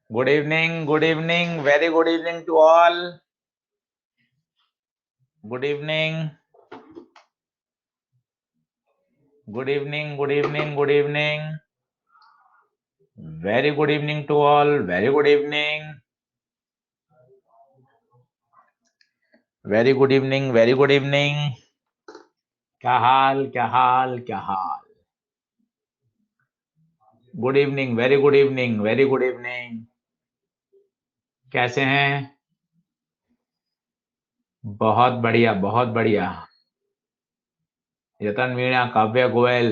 Good evening, very good evening to all. Good evening, good evening, good evening, good evening. Very good evening to all, very good evening. Very good evening, very good evening. क्या हाल, क्या हाल, क्या हाल? Good evening, very good evening, very good evening. कैसे हैं? बहुत बढ़िया, बहुत बढ़िया. यतन मीणा, काव्या गोयल,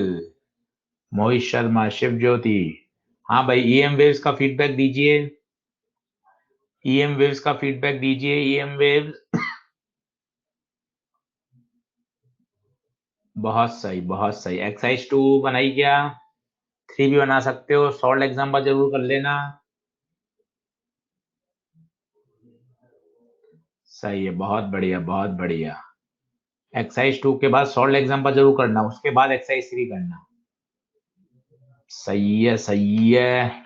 मोहित शर्मा, शिव ज्योति. हाँ भाई, ईएम वेव्स का फीडबैक दीजिए. ईएम वेव्स का फीडबैक दीजिए. EM waves. बहुत सही, बहुत सही. एक्सरसाइज 2 बनाई क्या? 3 भी बना सकते हो. सॉल्ट एग्जाम्पल जरूर कर लेना. सही है, बहुत बढ़िया, बहुत बढ़िया. एक्सरसाइज 2 के बाद सॉल्ट एग्जाम्पल जरूर करना, उसके बाद एक्सरसाइज 3 करना. सही है, सही है.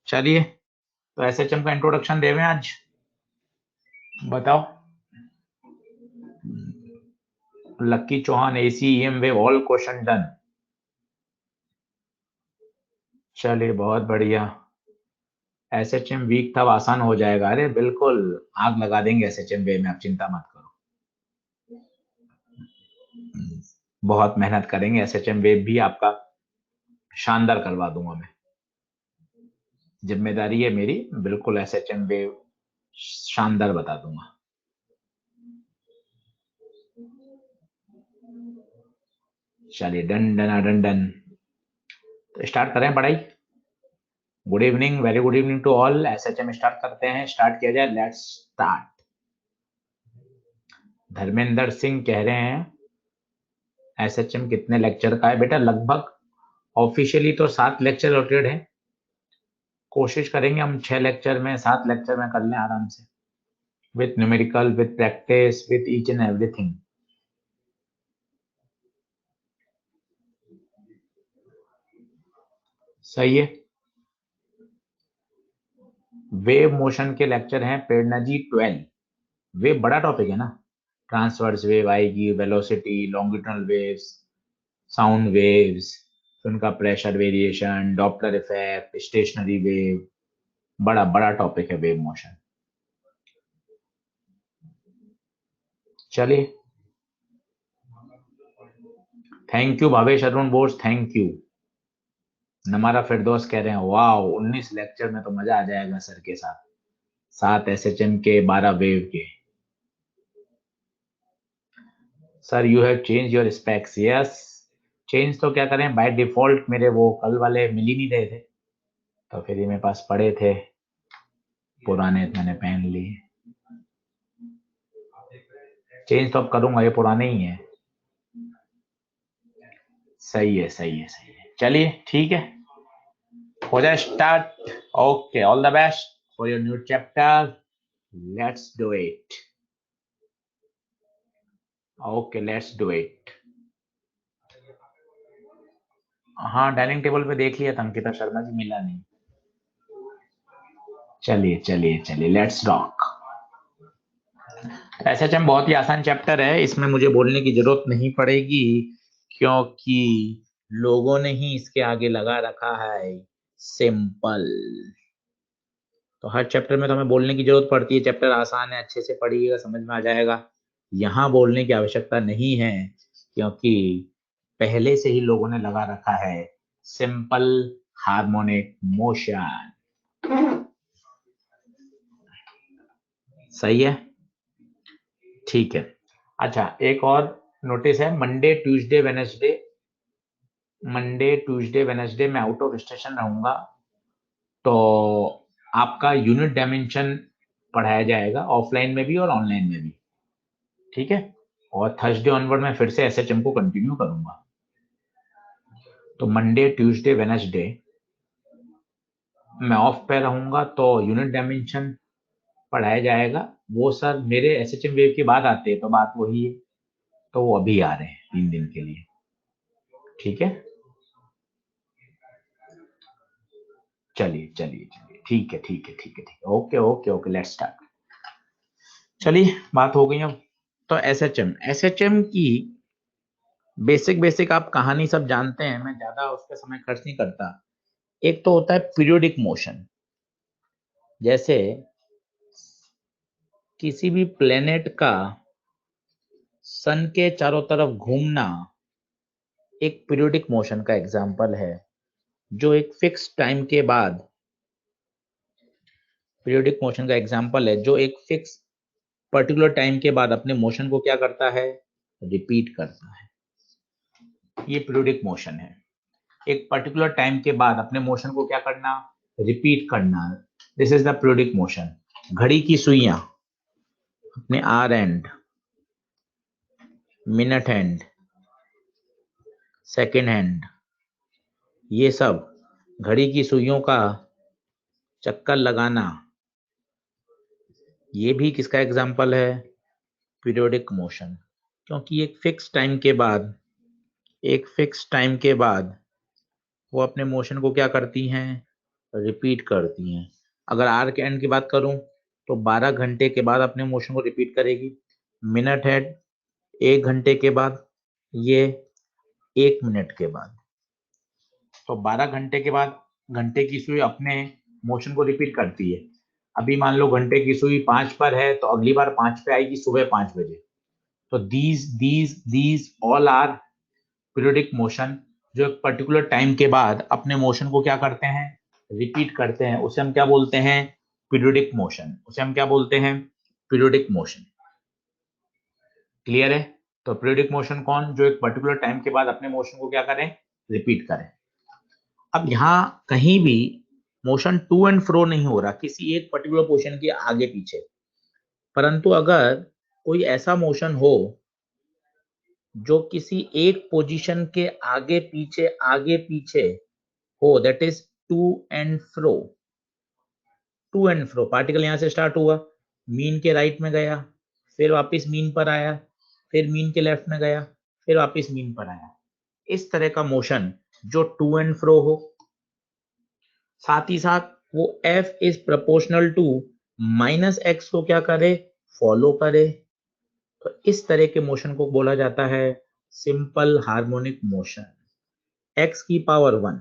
चलिए, तो एसएचएम का इंट्रोडक्शन देवें आज. बताओ. Lucky Chauhan, AC EM wave all question done. चलिए, बहुत बढ़िया. एसएचएम वीक था, आसान हो जाएगा. अरे बिल्कुल, आग लगा देंगे एसएचएम वेव में, आप चिंता मत करो. बहुत मेहनत करेंगे. एसएचएम वेव भी आपका शानदार करवा दूंगा मैं. जिम्मेदारी है मेरी. बिल्कुल एसएचएम वेव शानदार बता दूंगा. चलिए, डन डन डन डन. तो स्टार्ट करें पढ़ाई. Good evening, very good evening to all. SHM start करते हैं. स्टार्ट किया जाए. Let's start. धर्मेंद्र सिंह कह रहे हैं एसएचएम कितने लेक्चर का है? बेटा लगभग ऑफिशियली तो 7 लेक्चर अलॉटेड है. कोशिश करेंगे हम 6 लेक्चर में, 7 लेक्चर में कर लें आराम से, with numerical, with practice, with each and everything. सही है. वेव मोशन के लेक्चर हैं प्रेरणा जी 12. वेव बड़ा टॉपिक है ना. ट्रांसवर्स वेव आएगी, velocity, longitudinal waves, sound waves, उनका pressure variation, Doppler effect, stationary wave. बड़ा बड़ा टॉपिक है वेव मोशन. चलिए. Thank you Bhavesh Arun Bose, thank you. हमारा फिरदौस कह रहे हैं वाह, 19 लेक्चर में तो मजा आ जाएगा सर के साथ. 7 एसएचएम के, 12 वेव के. Sir you have change your specs. Yes. Change तो क्या करें, बाय डिफॉल्ट मेरे वो कल वाले मिल ही नहीं रहे थे, तो फिर ये मेरे पास पड़े थे पुराने, मैंने पहन लिए. चेंज तो अब करूंगा, ये पुराने ही है. सही है, सही है, सही है. चलिए ठीक है, हो जाए start. Okay, all the best for your new chapter. Let's do it. Okay, let's do it. हाँ, डाइनिंग टेबल पे देख लिया था, अंकिता शर्मा जी मिला नहीं. चलिए चलिए चलिए, लेट्स रॉक. एसएचएम बहुत ही आसान चैप्टर है, इसमें मुझे बोलने की जरूरत नहीं पड़ेगी, क्योंकि लोगों ने ही इसके आगे लगा रखा है सिंपल. तो हर चैप्टर में तो हमें बोलने की जरूरत पड़ती है. चैप्टर आसान है, अच्छे से पढ़िएगा, समझ में आ जाएगा. यहाँ बोलने की आवश्यकता नहीं है, क्योंकि पहले से ही लोगों ने लगा रखा है सिंपल हार्मोनिक मोशन. सही है. ठीक है. अच्छा, एक और नोटिस है. Monday Tuesday Wednesday, Monday Tuesday Wednesday मैं आउट ऑफ स्टेशन रहूंगा, तो आपका यूनिट डायमेंशन पढ़ाया जाएगा, ऑफलाइन में भी और ऑनलाइन में भी. ठीक है. और थर्सडे ऑनवर्ड मैं फिर से एसएचएम को कंटिन्यू करूंगा. तो मंडे ट्यूसडे वेनेसडे मैं ऑफ पे रहूंगा, तो यूनिट डायमेंशन पढ़ाया जाएगा. वो सर मेरे एसएचएम वेव की बात आते हैं तो बात वही है, तो वो अभी आ रहे हैं 3 दिन के लिए. ठीक है. चलिए चलिए चलिए. ठीक है ठीक है ठीक है ठीक है, okay okay okay, let's start. चलिए बात हो गई अब। तो एसएचएम की बेसिक बेसिक आप कहानी सब जानते हैं, मैं ज्यादा उस पर समय खर्च नहीं करता। एक तो होता है पीरियोडिक मोशन, जैसे किसी भी प्लेनेट का सन के चारों तरफ घूमना एक पीरियोडिक मोशन का एग्जाम्पल है, जो एक फिक्स टाइम के बाद, पीरियोडिक मोशन का एग्जाम्पल है जो एक फिक्स पर्टिकुलर टाइम के बाद अपने मोशन को क्या करता है, रिपीट करता है। ये पीरियोडिक मोशन है, एक पर्टिकुलर टाइम के बाद अपने मोशन को क्या करना, रिपीट करना। This is the periodic motion. घड़ी की सुइयां अपने hour hand, minute hand, second hand, ये सब घड़ी की सुइयों का चक्कर लगाना, ये भी किसका एग्जाम्पल है, पीरियोडिक मोशन। क्योंकि एक फिक्स टाइम के बाद, एक फिक्स टाइम के बाद वो अपने मोशन को क्या करती हैं, रिपीट करती हैं। अगर आर के एंड की बात करूं तो 12 घंटे के बाद अपने मोशन को रिपीट करेगी। मिनट हेड 1 घंटे के बाद, ये 1 मिनट के बाद। तो 12 घंटे के बाद घंटे की सुई अपने मोशन को रिपीट करती है। अभी मान लो घंटे की सुई 5 पर है, तो अगली बार 5 पे आएगी सुबह 5 बजे। तो these all are periodic motion, जो एक पर्टिकुलर टाइम के बाद अपने मोशन को क्या करते हैं, रिपीट करते हैं। उसे हम क्या बोलते हैं, पीरियोडिक मोशन। उसे हम क्या बोलते हैं, पीरियोडिक मोशन। क्लियर है? तो पीरियोडिक मोशन कौन, जो एक पर्टिकुलर टाइम के बाद अपने मोशन को क्या करें, रिपीट करें। अब यहाँ कहीं भी मोशन टू एंड फ्रो नहीं हो रहा किसी एक पर्टिकुलर पोजीशन के आगे पीछे, परंतु अगर कोई ऐसा मोशन हो जो किसी एक पोजीशन के आगे पीछे हो, that is to and fro. To and fro, particle यहां से स्टार्ट हुआ, मीन के राइट में गया, फिर वापस मीन पर आया, फिर मीन के लेफ्ट में गया, फिर वापस मीन पर आया। इस तरह का मोशन जो टू एंड फ्रो हो, साथ ही साथ वो F is proportional to minus x को क्या करे, फॉलो करे। तो इस तरह के मोशन को बोला जाता है सिंपल हार्मोनिक मोशन। एक्स की पावर 1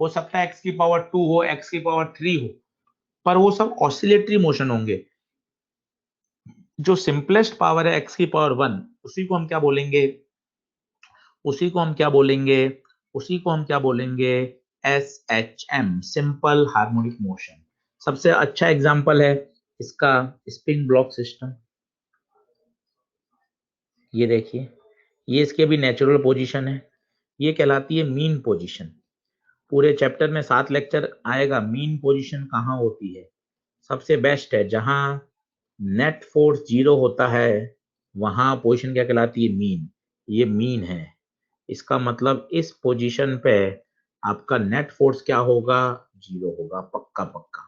हो सकता है, एक्स की पावर 2 हो, एक्स की पावर 3 हो, पर वो सब ऑसिलेटरी मोशन होंगे। जो सिंपलेस्ट पावर है एक्स की पावर 1, उसी को हम क्या बोलेंगे, उसी को हम क्या बोलेंगे, उसी को हम क्या बोलेंगे, S H M, simple harmonic motion. सबसे अच्छा एग्जांपल है इसका स्प्रिंग ब्लॉक सिस्टम। ये देखिए, ये इसकी अभी नेचुरल पोजीशन है, ये कहलाती है मीन पोजीशन। पूरे चैप्टर में 7 लेक्चर आएगा, मीन पोजीशन कहाँ होती है। सबसे बेस्ट है जहां नेट फोर्स 0 होता है, वहां पोजीशन क्या कहलाती है, मीन। ये मीन है, इसका मतलब इस पोजीशन पे आपका नेट फोर्स क्या होगा, 0 होगा, पक्का पक्का।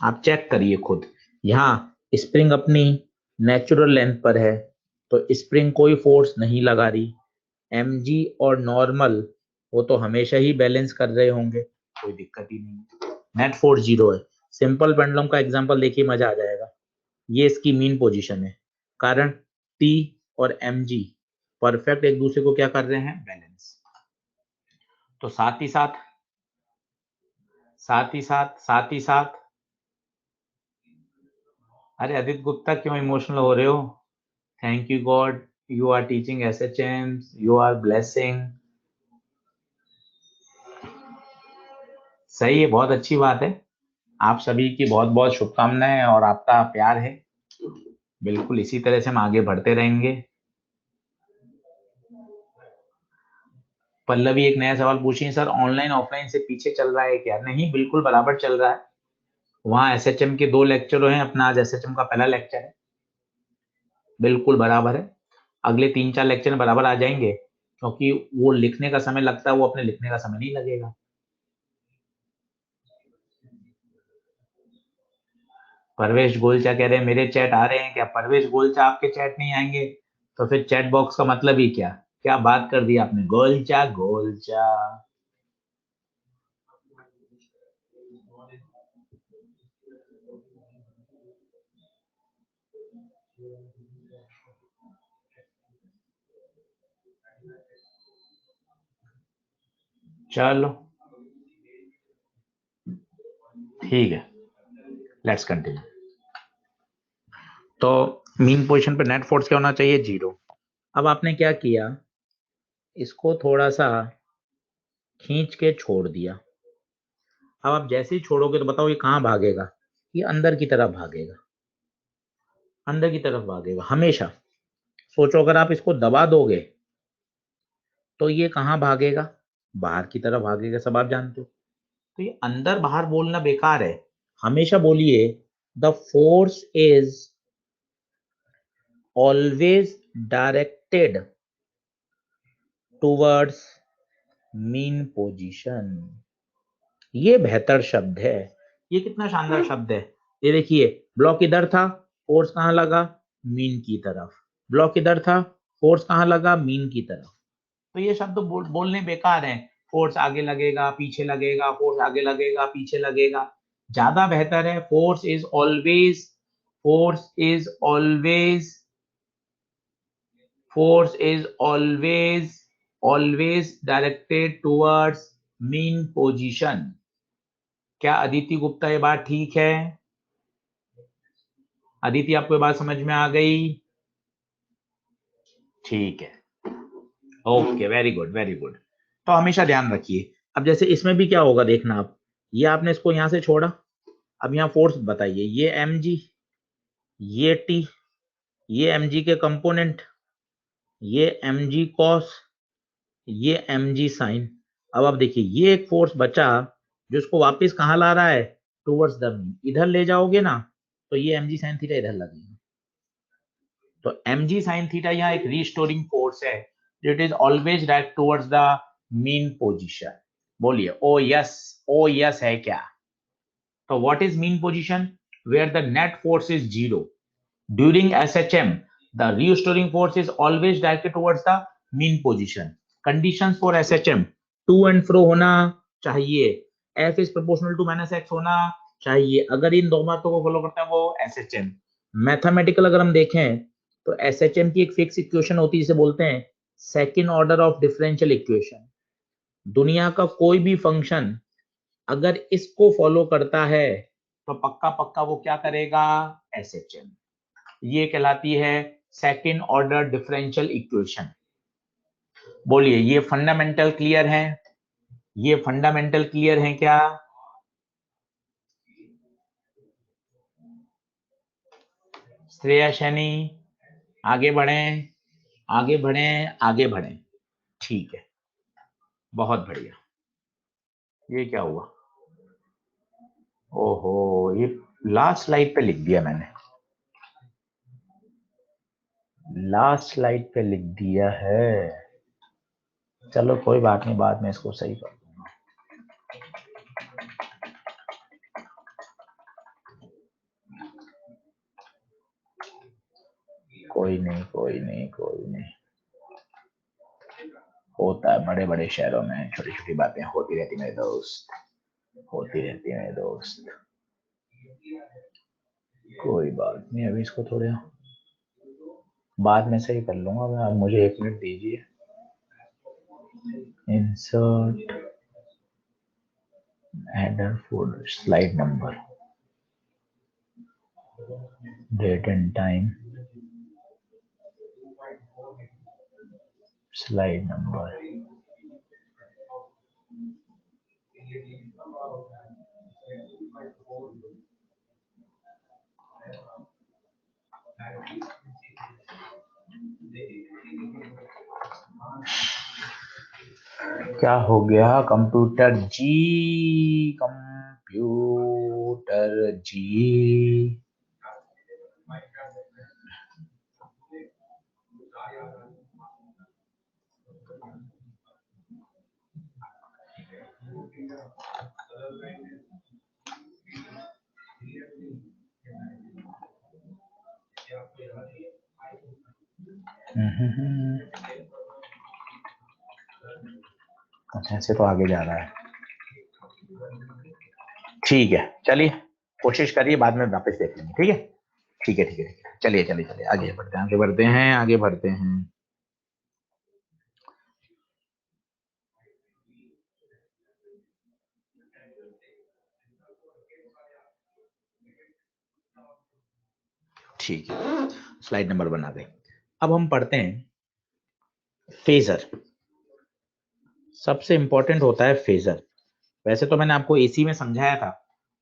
आप चेक करिए खुद, यहाँ स्प्रिंग अपनी नेचुरल लेंथ पर है, तो स्प्रिंग कोई फोर्स नहीं लगा रही। mg और नॉर्मल वो तो हमेशा ही बैलेंस कर रहे होंगे, कोई दिक्कत ही नहीं। नेट फोर्स 0 है। सिंपल पेंडुलम का एग्जांपल देखिए, मजा आ जाएगा। ये इसकी मीन पोजीशन है, कारण t और mg परफेक्ट एक दूसरे को क्या कर रहे हैं, बैलेंस। तो साथ ही साथ अरे आदित्य गुप्ता क्यों इमोशनल हो रहे हो? Thank you God, you are teaching SHM, you are blessing. सही है, बहुत अच्छी बात है। आप सभी की बहुत बहुत शुभकामनाएं और आपका प्यार है। बिल्कुल इसी तरह से हम आगे बढ़ते रहेंगे। पल्लवी एक नया सवाल पूछी, सर ऑनलाइन ऑफलाइन से पीछे चल रहा है क्या? नहीं, बिल्कुल बराबर चल रहा है। वहाँ एसएचएम के 2 लेक्चर हैं, अपना आज एसएचएम का पहला लेक्चर है, बिल्कुल बराबर है। अगले 3-4 लेक्चर में बराबर आ जाएंगे, क्योंकि वो लिखने का समय लगता है, वो अपने लिखने का समय नहीं लगेगा। परवेश गोलचा कह रहे हैं मेरे चैट आ रहे हैं क्या? परवेश गोलचा आपके चैट नहीं आएंगे तो फिर चैट बॉक्स का मतलब ही क्या? क्या बात कर दी आपने, गोलचा गोलचा। चलो ठीक है, लेट्स कंटिन्यू। तो मीन पोजीशन पे नेट फोर्स क्या होना चाहिए? 0। अब आपने क्या किया, इसको थोड़ा सा खींच के छोड़ दिया। अब आप जैसे ही छोड़ोगे तो बताओ ये कहाँ भागेगा? ये अंदर की तरफ भागेगा, अंदर की तरफ भागेगा हमेशा। सोचो अगर आप इसको दबा दोगे तो ये कहाँ भागेगा? बाहर की तरफ भागेगा, सब आप जानते हो। तो ये अंदर बाहर बोलना बेकार है, हमेशा बोलिए the force is always directed towards mean position. ये बेहतर शब्द है। ये कितना शानदार शब्द है। ये देखिए, ब्लॉक इधर था, फोर्स कहाँ लगा? मीन की तरफ। ब्लॉक इधर था, फोर्स कहाँ लगा? मीन की तरफ। तो ये शब्द बोलने बेकार है। फोर्स आगे लगेगा, पीछे लगेगा, फोर्स आगे लगेगा, पीछे लगेगा। ज्यादा बेहतर है force is always force is always directed towards mean position। क्या अदिति गुप्ता ये बात ठीक है? अदिति आपको ये बात समझ में आ गई? ठीक है, okay, very good very good. तो हमेशा ध्यान रखिए। अब जैसे इसमें भी क्या होगा देखना आप, ये आपने इसको यहां से छोड़ा, अब यहाँ फोर्स बताइए, ये mg, ये t, ये mg के कंपोनेंट, ये mg cos, ये mg साइन। अब आप देखिए ये एक फोर्स बचा जो इसको वापस कहाँ ला रहा है? Towards the mean. इधर ले जाओगे ना तो ये mg साइन थीटा इधर लगेगा। तो mg साइन थीटा यहाँ एक रीस्टोरिंग फोर्स है, it is always direct towards the mean position. बोलिए ओ यस है क्या? तो what is mean position? Where the net force is 0 during SHM, the restoring force is always directed towards the mean position. Conditions for SHM, to and fro होना चाहिए, F is proportional to minus x होना चाहिए। अगर इन दो बातों को follow करता है वो SHM। मैथमेटिकल अगर हम देखें तो SHM की एक फिक्स इक्वेशन होती है जिसे बोलते हैं second order of differential equation. दुनिया का कोई भी फंक्शन अगर इसको फॉलो करता है तो पक्का पक्का वो क्या करेगा? SHM। ये कहलाती है सेकंड ऑर्डर डिफरेंशियल इक्वेशन। बोलिए ये फंडामेंटल क्लियर है? ये फंडामेंटल क्लियर है क्या? श्रेया शैनी, आगे बढ़ें, आगे बढ़ें, आगे बढ़ें। ठीक है, बहुत बढ़िया। ये क्या हुआ? ओहो, ये लास्ट स्लाइड पे लिख दिया मैंने, लास्ट स्लाइड पे लिख दिया है। चलो कोई बात नहीं, बाद में इसको सही कर दूंगा। कोई नहीं कोई नहीं कोई नहीं, होता है बड़े बड़े शहरों में, छोटी छोटी बातें होती रहती मेरे दोस्त, होती रहती है मेरे दोस्त। कोई बात नहीं, अभी इसको थोड़ा बाद में सही कर लूंगा। आप मुझे 1 मिनट दीजिए। Insert header folder, slide number, date and time, slide number. क्या हो गया कंप्यूटर जी? कंप्यूटर जी, अच्छा ऐसे तो आगे जा रहा है। ठीक है चलिए, कोशिश करिए, बाद में वापस देख लेंगे। ठीक है ठीक है ठीक है, चलिए चलिए चलिए, आगे बढ़ते हैं, आगे बढ़ते हैं, आगे बढ़ते हैं। ठीक है, स्लाइड नंबर 1 आ गई। अब हम पढ़ते हैं फेजर। सबसे इंपॉर्टेंट होता है फेजर। वैसे तो मैंने आपको एसी में समझाया था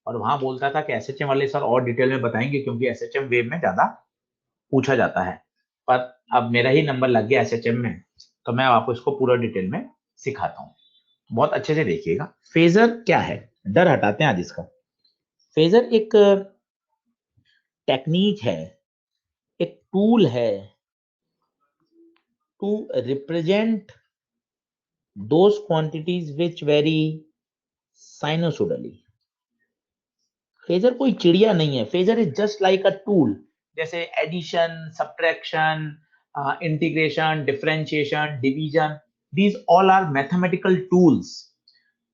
और वहां बोलता था कि एसएचएम वाले सर और डिटेल में बताएंगे क्योंकि एसएचएम वेव में ज्यादा पूछा जाता है, पर अब मेरा ही नंबर लग गया एसएचएम में, तो मैं आपको इसको पूरा डिटेल में सिखाता हूँ। बहुत अच्छे से देखिएगा। फेजर क्या है, डर हटाते हैं आज इसका। फेजर एक टेक्निक है, एक टूल है to represent those quantities which vary sinusoidally. Phasor कोई चिड़िया नहीं है, phasor is just like a tool. जैसे addition, subtraction, integration, differentiation, division, these all are mathematical tools.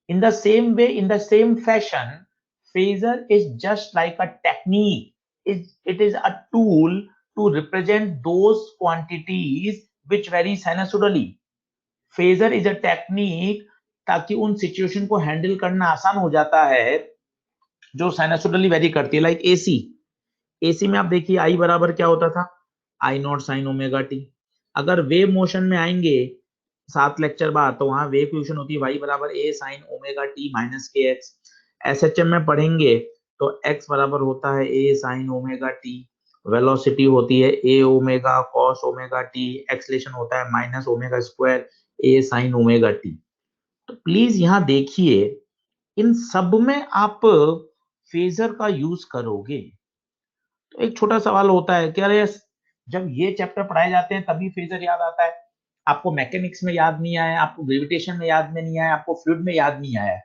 In the same way, in the same fashion, phasor is just like a technique. It is a tool to represent those quantities which vary sinusoidally. Phasor is a technique ताकि उन situation को handle करना आसान हो जाता है जो साइनसोडली very करती है। लाइक एसी, एसी में आप देखिए आई बराबर क्या होता था, आई नॉट साइन ओमेगा टी। अगर वेव मोशन में आएंगे 7 लेक्चर बाद, तो वहां वेव इक्वेशन होती है वाई बराबर A sine omega t minus k x. SHM में पढ़ेंगे तो एक्स बराबर होता है A sine omega t, velocity होती है A omega cos omega t, acceleration होता है minus omega square A sine omega t. तो प्लीज यहाँ देखिए, इन सब में आप फेजर का यूज करोगे। तो एक छोटा सवाल होता है कि अरे जब ये चैप्टर पढ़ाए जाते हैं तभी फेजर याद आता है, आपको मैकेनिक्स में याद नहीं आया, आपको ग्रेविटेशन में याद में नहीं आया, आपको फ्लूइड में याद नहीं आया।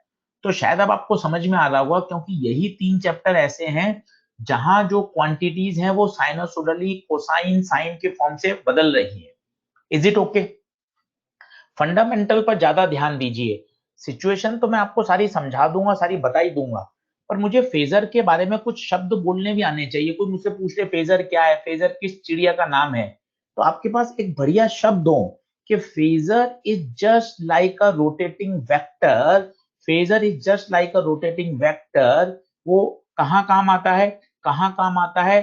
तो शायद अब आपको समझ में आ रहा होगा, क्योंकि यही 3 चैप्टर ऐसे हैं जहां जो क्वांटिटीज हैं वो साइनोसोडली कोसाइन साइन के फॉर्म से बदल रही है। Is it okay? फंडामेंटल पर ज्यादा ध्यान दीजिए। सिचुएशन तो मैं आपको सारी समझा दूंगा, सारी बता ही दूंगा, पर मुझे फेजर के बारे में कुछ शब्द बोलने भी आने चाहिए। कोई मुझसे पूछ ले फेजर क्या है, फेजर किस चिड़िया का नाम है, तो आपके पास एक बढ़िया शब्द हो कि phasor is just like a rotating vector. Phasor is just like a rotating vector. वो कहाँ काम आता है, कहाँ काम आता है?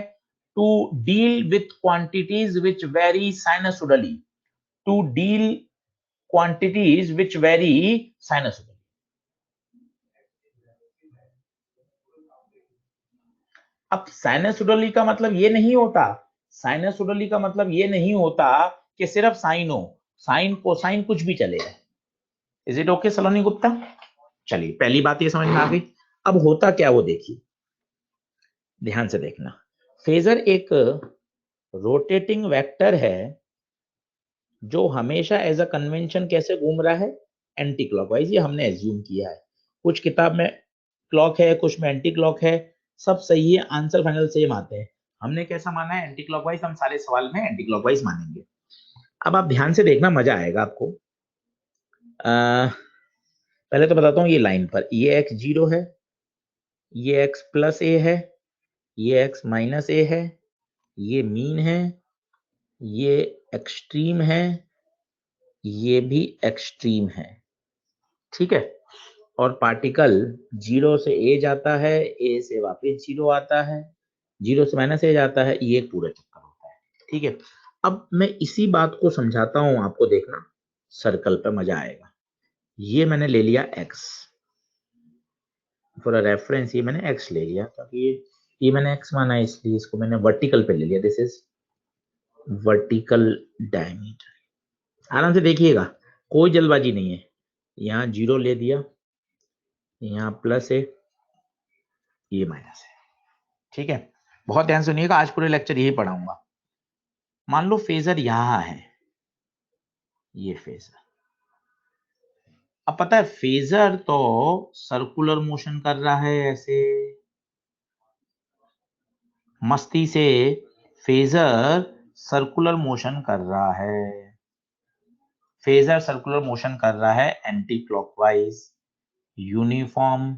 To deal with quantities which vary sinusoidally, to deal quantities which vary sinusoidally. अब साइनसोडली का मतलब ये नहीं होता, साइनसोडली का मतलब ये नहीं होता कि सिर्फ साइन हो, साइन कोसाइन कुछ भी चलेगा। इज इट ओके सलोनी गुप्ता? चलिए, पहली बात ये समझ में आ गई। अब होता क्या वो देखिए, ध्यान से देखना। फेजर एक रोटेटिंग वेक्टर है जो हमेशा एज अ कन्वेंशन कैसे घूम रहा है, एंटी क्लॉकवाइज। ये हमने एज्यूम किया है, कुछ किताब में क्लॉक है, कुछ में एंटी क्लॉक है, सब सही है, आंसर फाइनल सेम आते हैं। हमने कैसा माना है, एंटी क्लॉकवाइज। हम सारे सवाल में एंटी क्लॉकवाइज मानेंगे। अब आप ध्यान से देखना, मजा आएगा आपको। पहले तो बताता हूँ, ये लाइन पर ये x 0 है, ये x प्लस ए है, ये x माइनस ए है, ये मीन है, ये एक्सट्रीम है, ये भी एक्सट्रीम है, ठीक है। और पार्टिकल 0 से ए जाता है, ए से वापस 0 आता है, 0 से माइनस ए जाता है, ये पूरा चक्कर होता है, ठीक है। अब मैं इसी बात को समझाता हूं आपको, देखना सर्कल पे मजा आएगा। ये मैंने ले लिया x फॉर रेफरेंस, ये मैंने x ले लिया ताकि ये मैंने x माना है, इसलिए इसको मैंने वर्टिकल पे ले लिया। This is vertical diameter. आराम से देखिएगा, कोई जल्दबाजी नहीं है। यहाँ 0 ले दिया, यहाँ प्लस है, ये माइनस है, ठीक है। बहुत ध्यान सुनिएगा, आज पूरे लेक्चर यही पढ़ाऊंगा। मान लो फेजर यहां है, ये फेजर। अब पता है फेजर तो सर्कुलर मोशन कर रहा है, ऐसे मस्ती से फेजर सर्कुलर मोशन कर रहा है। फेजर सर्कुलर मोशन कर रहा है anti clockwise, uniform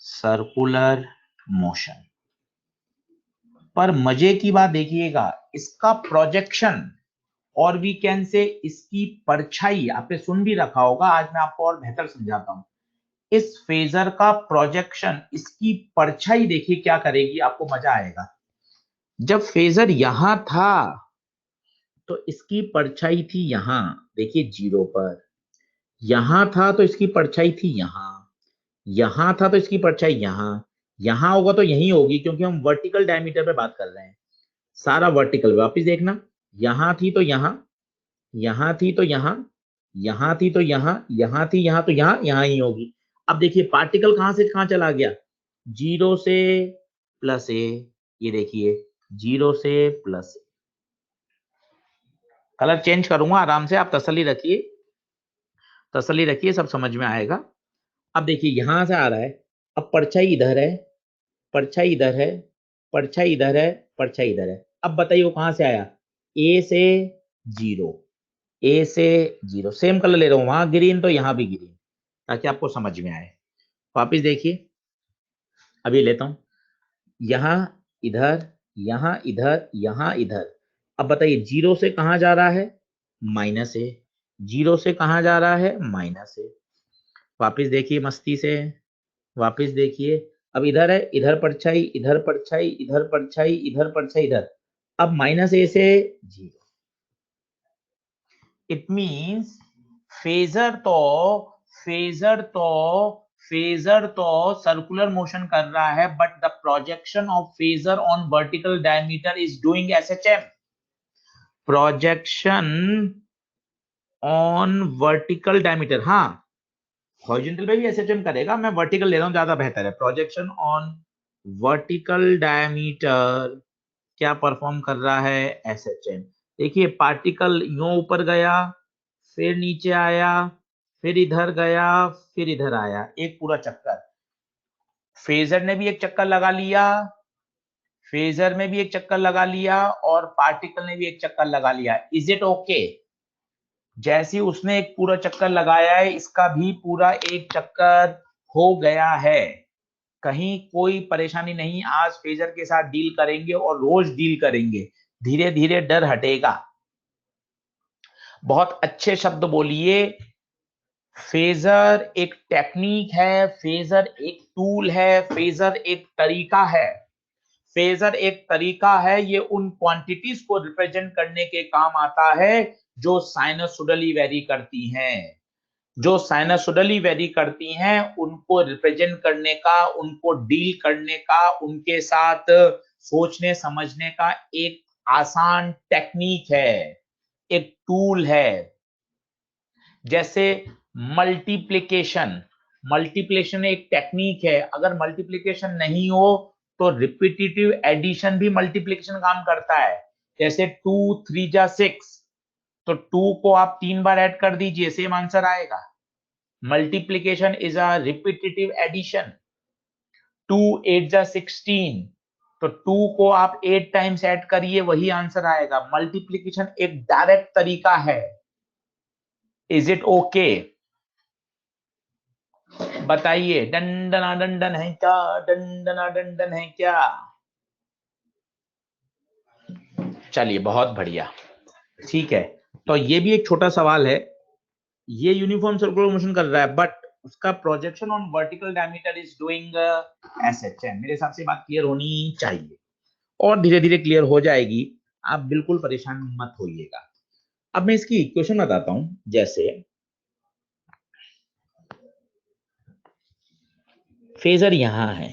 circular motion. पर मजे की बात देखिएगा, इसका प्रोजेक्शन और वी कैन से इसकी परछाई, आपने सुन भी रखा होगा, आज मैं आपको और बेहतर समझाता हूं। इस फेजर का प्रोजेक्शन, इसकी परछाई देखिए क्या करेगी, आपको मजा आएगा। जब फेजर यहां था तो इसकी परछाई थी यहां, देखिए 0 पर। यहां था तो इसकी परछाई थी यहां, यहां था तो इसकी परछाई यहां, यहां होगा तो यहीं होगी, क्योंकि हम वर्टिकल डायमीटर पे बात कर रहे हैं। सारा वर्टिकल, वापिस देखना, यहां थी तो यहां, यहां थी तो यहां, यहां थी तो यहां, यहां थी यहां तो यहां, यहां ही होगी। अब देखिए पार्टिकल कहां से कहां चला गया, 0 से +a, ये देखिए 0 से +a। कलर चेंज करूंगा, आराम से आप तसल्ली रखिए, तसल्ली रखिए, सब समझ में आएगा। अब देखिए यहां से आ रहा है, अब परछाई इधर है, परछाई इधर है, परछाई इधर है, परछाई इधर है। अब बताइए वो कहां से आया, ए से 0, ए से 0। सेम कलर ले रहा हूं, वहां ग्रीन तो यहां भी ग्रीन, ताकि आपको समझ में आए। वापिस देखिए, अभी लेता हूं, यहां इधर, यहां इधर, यहां इधर। अब बताइए 0 से कहां जा रहा है, -a। 0 से कहां जा रहा है, -a। वापिस देखिए मस्ती से, वापिस देखिए, अब इधर है, इधर परछाई, इधर परछाई, इधर परछाई, इधर परछाई, इधर। अब -a से 0। इट मींस फेजर तो फेजर तो फेजर तो सर्कुलर मोशन कर रहा है, but the projection of phasor on vertical diameter is doing SHM. Projection on vertical diameter, हाँ हॉरिजॉन्टल पे भी एसएचएम करेगा, मैं वर्टिकल ले रहा हूं, ज्यादा बेहतर है। प्रोजेक्शन ऑन वर्टिकल डायमीटर क्या परफॉर्म कर रहा है, एसएचएम। देखिए पार्टिकल यूं ऊपर गया, फिर नीचे आया, फिर इधर गया, फिर इधर आया, एक पूरा चक्कर। फेजर ने भी एक चक्कर लगा लिया, फेजर में भी एक चक्कर लगा लिया, और पार्टिकल ने भी एक चक्कर लगा लिया। Is it okay? जैसे उसने एक पूरा चक्कर लगाया है, इसका भी पूरा एक चक्कर हो गया है। कहीं कोई परेशानी नहीं, आज फेजर के साथ डील करेंगे और रोज डील करेंगे, धीरे धीरे डर हटेगा। बहुत अच्छे शब्द बोलिए। फेजर एक टेक्निक है, फेजर एक टूल है, फेजर एक तरीका है। फेजर एक तरीका है, ये उन क्वांटिटीज को रिप्रेजेंट करने के काम आता है जो साइनसोइडली वेरी करती हैं। जो साइनसोइडली वेरी करती हैं उनको रिप्रेजेंट करने का, उनको डील करने का, उनके साथ सोचने समझने का एक आसान टेक्निक है, एक टूल है। जैसे मल्टीप्लिकेशन, मल्टीप्लिकेशन एक टेक्निक है। अगर मल्टीप्लिकेशन नहीं हो तो रिपीटिटिव एडिशन भी मल्टीप्लिकेशन काम करता है। जैसे 2 3 जा 6, तो 2 को आप 3 बार ऐड कर दीजिए, सेम आंसर आएगा। Multiplication is a repetitive addition. 2 8 जा 16, तो 2 को आप 8 टाइम्स ऐड करिए, वही आंसर आएगा। मल्टीप्लिकेशन एक डायरेक्ट तरीका है। Is it okay? बताइए, डंडना डंडन है क्या, डंडना डंडन है क्या? चलिए बहुत बढ़िया, ठीक है। तो ये भी एक छोटा सवाल है, ये यूनिफॉर्म सर्कुलर मोशन कर रहा है, बट उसका projection on vertical diameter is doing SHM. मेरे हिसाब से बात क्लियर होनी चाहिए, और धीरे धीरे क्लियर हो जाएगी, आप बिल्कुल परेशान मत होइएगा। अब मैं इसकी इक्वेशन बताता हूं। जैसे फेजर यहां है,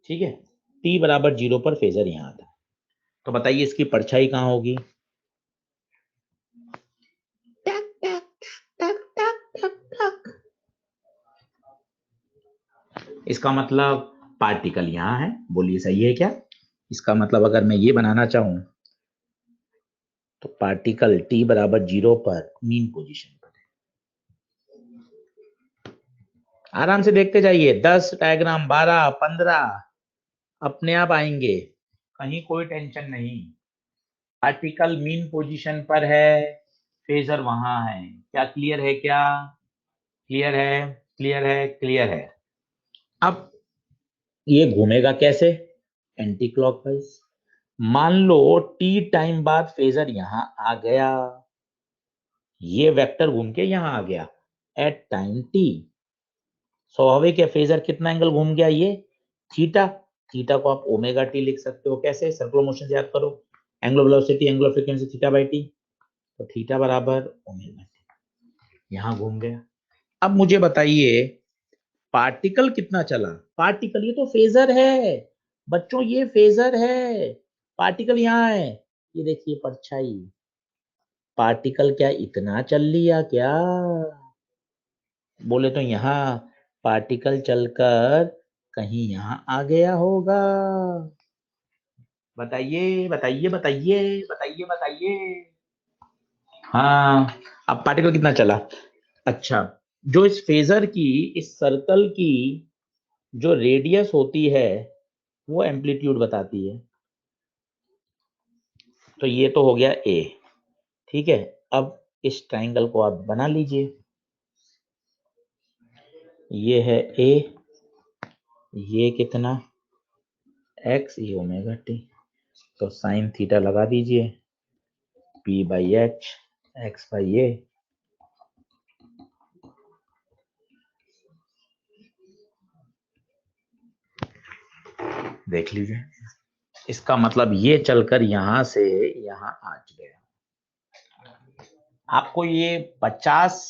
ठीक है, t बराबर 0 पर फेजर यहां था, तो बताइए इसकी परछाई कहां होगी? टक टक टक टक टक टक। इसका मतलब पार्टिकल यहां है, बोलिए सही है क्या? इसका मतलब अगर मैं ये बनाना चाहूं तो पार्टिकल t बराबर 0 पर मीन पोजीशन पर है। आराम से देखते जाइए, 10 डायग्राम, 12 15 अपने आप आएंगे, कहीं कोई टेंशन नहीं। पार्टिकल मीन पोजीशन पर है, फेजर वहां है। क्या क्लियर है क्या? क्लियर है, क्लियर है, क्लियर है। अब ये घूमेगा कैसे? Anti clockwise. मान लो t टाइम बाद फेजर यहां आ गया, ये वेक्टर घूम के यहां आ गया एट टाइम t। स्वाभाविक है, फेजर कितना एंगल घूम गया, ये थीटा। थीटा को आप ओमेगा टी लिख सकते हो, कैसे, सर्कुलर मोशन से याद करो, angular velocity angular frequency theta by T, तो थीटा बराबर ओमेगा टी, यहां घूम गया। अब मुझे बताइए पार्टिकल कितना चला, पार्टिकल, ये तो फेजर है बच्चों, ये फेजर है, पार्टिकल यहाँ है, ये देखिए परछाई, पार्टिकल क्या इतना चल लिया क्या, बोले तो यहाँ पार्टिकल चलकर कहीं यहाँ आ गया होगा, बताइए बताइए बताइए बताइए बताइए। हाँ, अब पार्टिकल कितना चला। अच्छा, जो इस फेजर की, इस सर्कल की जो रेडियस होती है वो एम्पलीट्यूड बताती है, तो ये तो हो गया ए, ठीक है। अब इस ट्राइंगल को आप बना लीजिए, ये है ए, ये कितना एक्स, ये ओमेगा टी, तो साइन थीटा लगा दीजिए, P by H, x by A, देख लीजिए, इसका मतलब ये चलकर यहां से यहां आ गया। आपको ये 50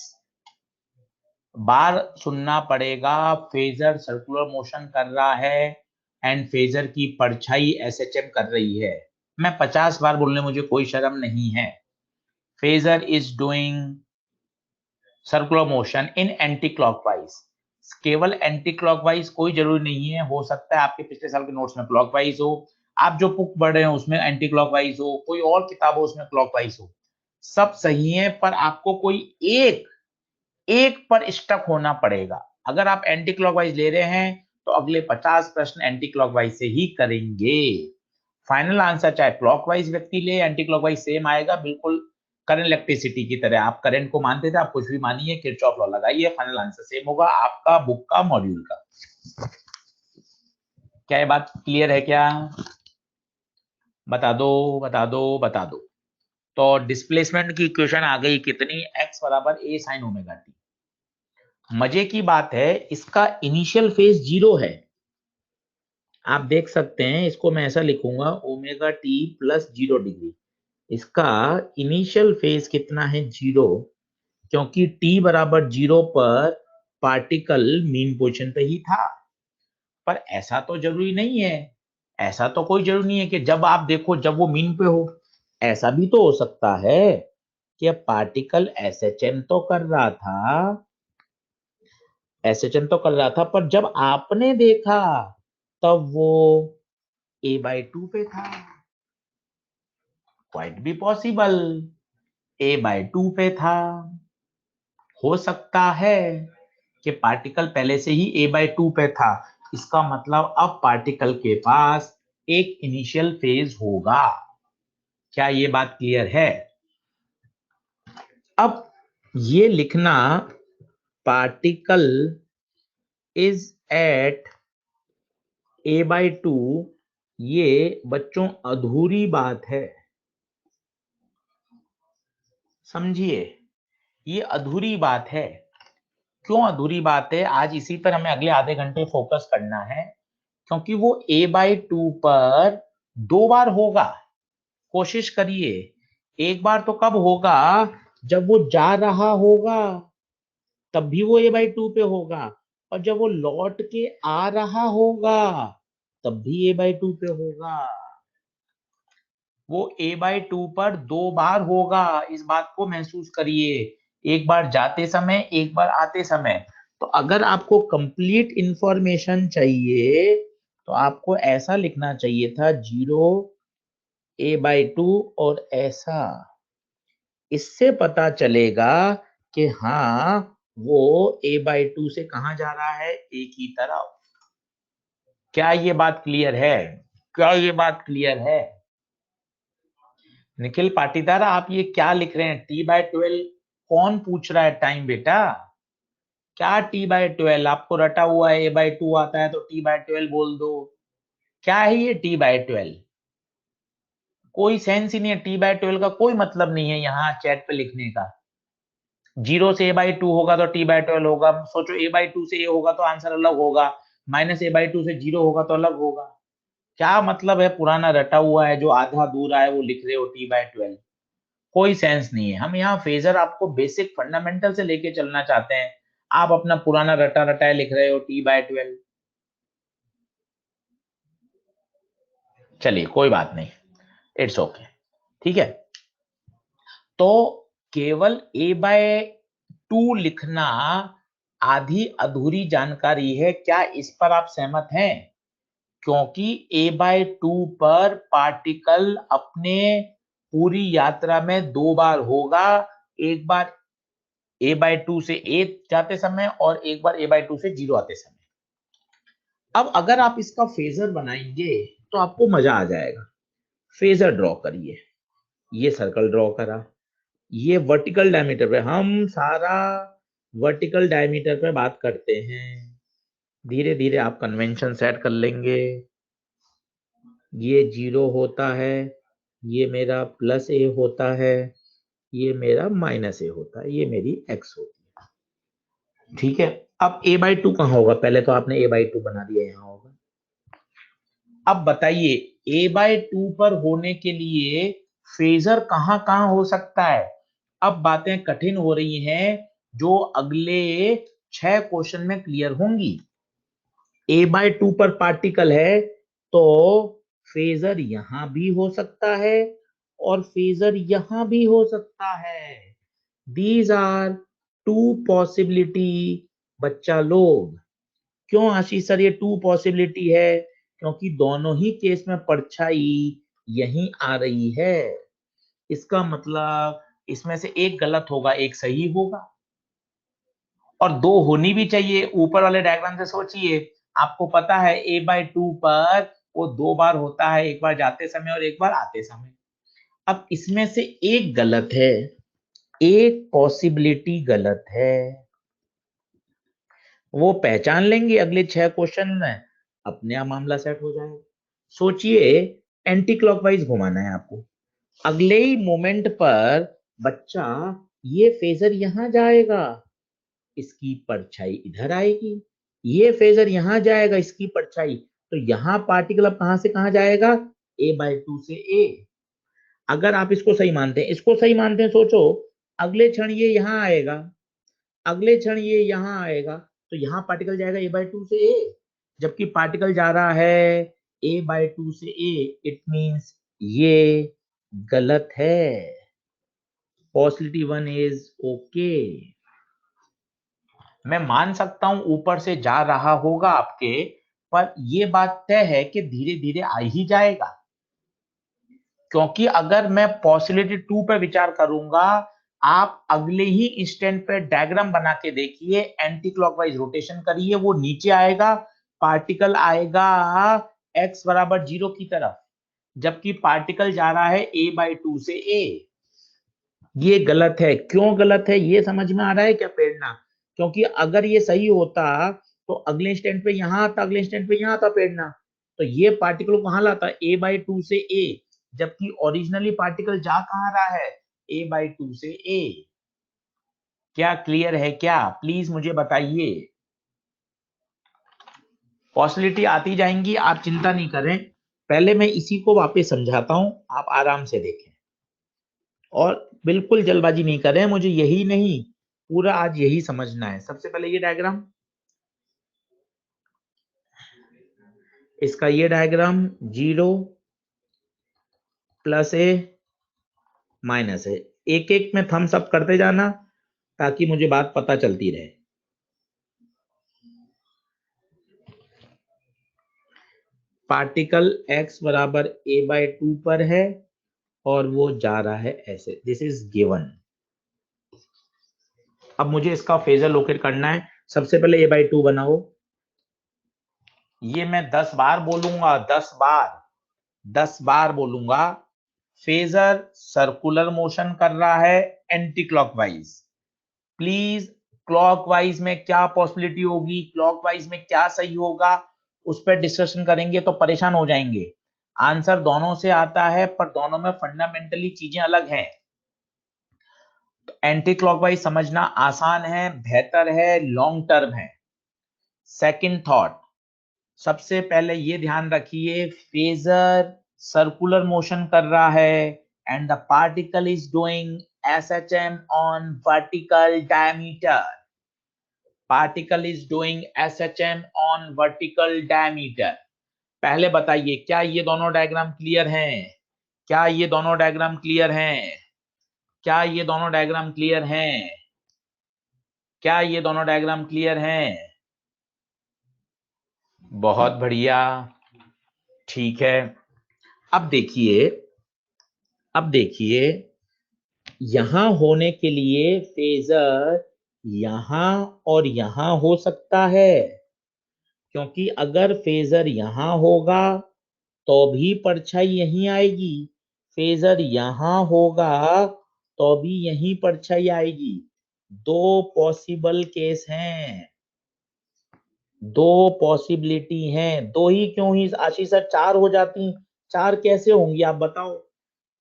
बार सुनना पड़ेगा, फेजर सर्कुलर मोशन कर रहा है एंड फेजर की परछाई एसएचएम कर रही है। मैं 50 बार बोलने मुझे कोई शर्म नहीं है। Phasor is doing circular motion in anti clockwise, केवल एंटी क्लॉकवाइज, कोई जरूरी नहीं है, हो सकता है आपके पिछले साल के नोट्स में क्लॉकवाइज हो, आप जो बुक पढ़ रहे हैं उसमें एंटी क्लॉकवाइज हो, कोई और किताब हो उसमें क्लॉकवाइज हो, सब सही है, पर आपको कोई एक एक पर स्टक होना पड़ेगा। अगर आप एंटी क्लॉकवाइज ले रहे हैं तो अगले 50 प्रश्न एंटी क्लॉकवाइज से ही करेंगे। फाइनल आंसर चाहे क्लॉकवाइज व्यक्ति ले, एंटी क्लॉकवाइज सेम आएगा, बिल्कुल करंट इलेक्ट्रिसिटी की तरह। आप करंट को मानते थे, आप कुछ भी मानिए, किरचॉफ लॉ लगाइए, फाइनल आंसर सेम होगा आपका बुक का, मॉड्यूल का। क्या ये बात क्लियर है क्या? बता दो बता दो बता दो। तो डिस्प्लेसमेंट की इक्वेशन आ गई कितनी, x बराबर a sin ओमेगा टी। मजे की बात है, इसका इनिशियल फेज 0 है, आप देख सकते हैं, इसको मैं ऐसा लिखूंगा ओमेगा टी प्लस 0 डिग्री, इसका इनिशियल फेज कितना है, 0, क्योंकि t बराबर 0 पर पार्टिकल मीन पोजीशन पे ही था। पर ऐसा तो जरूरी नहीं है, ऐसा तो कोई जरूरी नहीं है कि जब आप देखो जब वो मीन पे हो, ऐसा भी तो हो सकता है कि पार्टिकल एसएचएम तो कर रहा था, एसएचएम तो कर रहा था, पर जब आपने देखा तब वो a/2 पे था, क्वाइट भी पॉसिबल, a/2 पे था, हो सकता है कि पार्टिकल पहले से ही a/2 पे था, इसका मतलब अब पार्टिकल के पास एक इनिशियल फेज होगा। क्या ये बात क्लियर है? अब ये लिखना पार्टिकल इज एट a/2, ये बच्चों अधूरी बात है, समझिए, ये अधूरी बात है। क्यों अधूरी बात है, आज इसी पर हमें अगले आधे घंटे फोकस करना है, क्योंकि वो a/2 पर 2 बार होगा। कोशिश करिए, एक बार तो कब होगा, जब वो जा रहा होगा, तब भी वो a/2 पे होगा, और जब वो लौट के आ रहा होगा तब भी a/2 पे होगा। वो a/2 पर 2 बार होगा, इस बात को महसूस करिए, एक बार जाते समय, एक बार आते समय। तो अगर आपको कंप्लीट इंफॉर्मेशन चाहिए तो आपको ऐसा लिखना चाहिए था, 0 a/2 और ऐसा, इससे पता चलेगा कि हाँ वो a/2 से कहां जा रहा है, a की तरफ। क्या ये बात क्लियर है? क्या ये बात क्लियर है? निखिल पाटीदार, आप ये क्या लिख रहे हैं, t/12? कौन पूछ रहा है टाइम बेटा? क्या t/12? आपको रटा हुआ है a/2 आता है तो t/12 बोल दो, क्या है ये t/12? कोई सेंस ही नहीं है, t/12 का कोई मतलब नहीं है यहाँ चैट पे लिखने का। जीरो से a/2 होगा तो t/12 होगा। सोचो a/2 से a होगा तो आंसर अलग होगा, माइनस a/2 से जीरो होगा तो अलग होगा। क्या मतलब है, पुराना रटा हुआ है, जो आधा दूर आए वो लिख रहे हो t/12। कोई सेंस नहीं है। हम यहाँ फेजर आपको बेसिक फंडामेंटल से लेके चलना चाहते हैं, आप अपना पुराना रटा रटाए लिख रहे हो t/12। चलिए कोई बात नहीं, इट्स ओके, ठीक है। तो केवल a/2 लिखना आधी अधूरी जानकारी है, क्या इस पर आप सहमत हैं? क्योंकि a/2 पर पार्टिकल अपने पूरी यात्रा में दो बार होगा, एक बार a/2 से a जाते समय और एक बार a/2 से जीरो आते समय। अब अगर आप इसका फेजर बनाएंगे तो आपको मजा आ जाएगा। फेजर ड्रॉ करिए, ये सर्कल ड्रॉ करा, ये वर्टिकल डायमीटर पे, हम सारा वर्टिकल डायमीटर पे बात करते हैं। धीरे धीरे आप कन्वेंशन सेट कर लेंगे। ये जीरो होता है, ये मेरा प्लस ए होता है, ये मेरा माइनस ए होता है, ये मेरी एक्स होती है, ठीक है। अब a/2 कहाँ होगा? पहले तो आपने a/2 बना दिया, यहाँ होगा। अब बताइए a/2 पर होने के लिए फेजर कहाँ कहाँ हो सकता है? अब बातें कठिन हो रही हैं, जो अगले 6 क्वेश्चन में क्लियर होंगी। a/2 पर पार्टिकल है तो फेजर यहां भी हो सकता है और फेजर यहां भी हो सकता है। These are two possibility. बच्चा लोग, क्यों आशीष सर ये टू पॉसिबिलिटी है? क्योंकि दोनों ही केस में परछाई यहीं आ रही है। इसका मतलब इसमें से एक गलत होगा, एक सही होगा, और दो होनी भी चाहिए। ऊपर वाले डायग्राम से सोचिए, आपको पता है a/2 पर वो दो बार होता है, एक बार जाते समय और एक बार आते समय। अब इसमें से एक गलत है, एक पॉसिबिलिटी गलत है, वो पहचान लेंगे अगले 6 क्वेश्चन में, अपने आप मामला सेट हो जाएगा। सोचिए, एंटी क्लॉकवाइज घुमाना है आपको, अगले ही मोमेंट पर बच्चा ये फेजर यहां जाएगा, इसकी परछाई इधर आएगी, ये फेजर यहां जाएगा, इसकी परछाई, तो यहां पार्टिकल अब कहां से कहां जाएगा? a/2 से a। अगर आप इसको सही मानते हैं, इसको सही मानते हैं, सोचो अगले क्षण ये यहां आएगा, अगले क्षण ये यहां आएगा, तो यहां पार्टिकल जाएगा a/2 से a। जबकि पार्टिकल जा रहा है a/2 से a, इट मींस ये गलत है। Possibility 1 is okay. मैं मान सकता हूं ऊपर से जा रहा होगा आपके, पर यह बात तय है कि धीरे धीरे आ ही जाएगा। क्योंकि अगर मैं पॉसिबिलिटी 2 पे विचार करूंगा, आप अगले ही इंस्टेंट पे डायग्राम बना के देखिए, एंटी क्लॉकवाइज रोटेशन करिए, वो नीचे आएगा, पार्टिकल आएगा x बराबर 0 की तरफ, जबकि पार्टिकल जा रहा है a/2 से a। ये गलत है। क्यों गलत है ये समझ में आ रहा है क्या प्रेरणा? क्योंकि अगर ये सही होता तो अगले इंस्टेंट पे यहां आता, अगले इंस्टेंट पे यहां आता प्रेरणा, तो ये पार्टिकल को कहां लाता? a/2 से a, जबकि ओरिजिनली पार्टिकल जा कहां रहा है? a/2 से a। क्या क्लियर है क्या? प्लीज मुझे बताइए। पॉसिबिलिटी आती जाएंगी, आप चिंता नहीं करें। पहले मैं इसी को वापस समझाता हूं, आप आराम से देखें और बिल्कुल जल्दबाजी नहीं करें। मुझे यही नहीं, पूरा आज यही समझना है। सबसे पहले ये डायग्राम, इसका ये डायग्राम, 0 प्लस ए माइनस ए, एक एक में थम्स अप करते जाना ताकि मुझे बात पता चलती रहे। पार्टिकल x बराबर a/2 पर है और वो जा रहा है ऐसे, दिस इज गिवन। अब मुझे इसका फेजर लोकेट करना है। सबसे पहले a/2 बनाओ, ये मैं 10 बार बोलूंगा, 10 बार बोलूंगा। फेजर सर्कुलर मोशन कर रहा है एंटी क्लॉकवाइज। प्लीज, क्लॉकवाइज में क्या पॉसिबिलिटी होगी, क्लॉकवाइज में क्या सही होगा, उस पर डिस्कशन करेंगे तो परेशान हो जाएंगे। आंसर दोनों से आता है, पर दोनों में फंडामेंटली चीजें अलग हैं। तो एंटी क्लॉकवाइज समझना आसान है, बेहतर है, लॉन्ग टर्म है। सेकंड थॉट, सबसे पहले ये ध्यान रखिए, फेजर सर्कुलर मोशन कर रहा है and the particle is doing SHM on vertical diameter. Particle is doing SHM on vertical diameter. पहले बताइए, क्या ये दोनों डायग्राम क्लियर हैं? क्या ये दोनों डायग्राम क्लियर हैं? क्या ये दोनों डायग्राम क्लियर हैं? क्या ये दोनों डायग्राम क्लियर हैं? बहुत बढ़िया, ठीक है। अब देखिए, अब देखिए, यहां होने के लिए फेजर यहां और यहां हो सकता है, क्योंकि अगर फेजर यहां होगा तो भी परछाई यहीं आएगी, फेजर यहां होगा तो भी यहीं परछाई आएगी। दो पॉसिबल केस हैं, दो पॉसिबिलिटी हैं। दो ही क्यों, ही आशीष सर चार हो जाती, चार कैसे होंगी आप बताओ?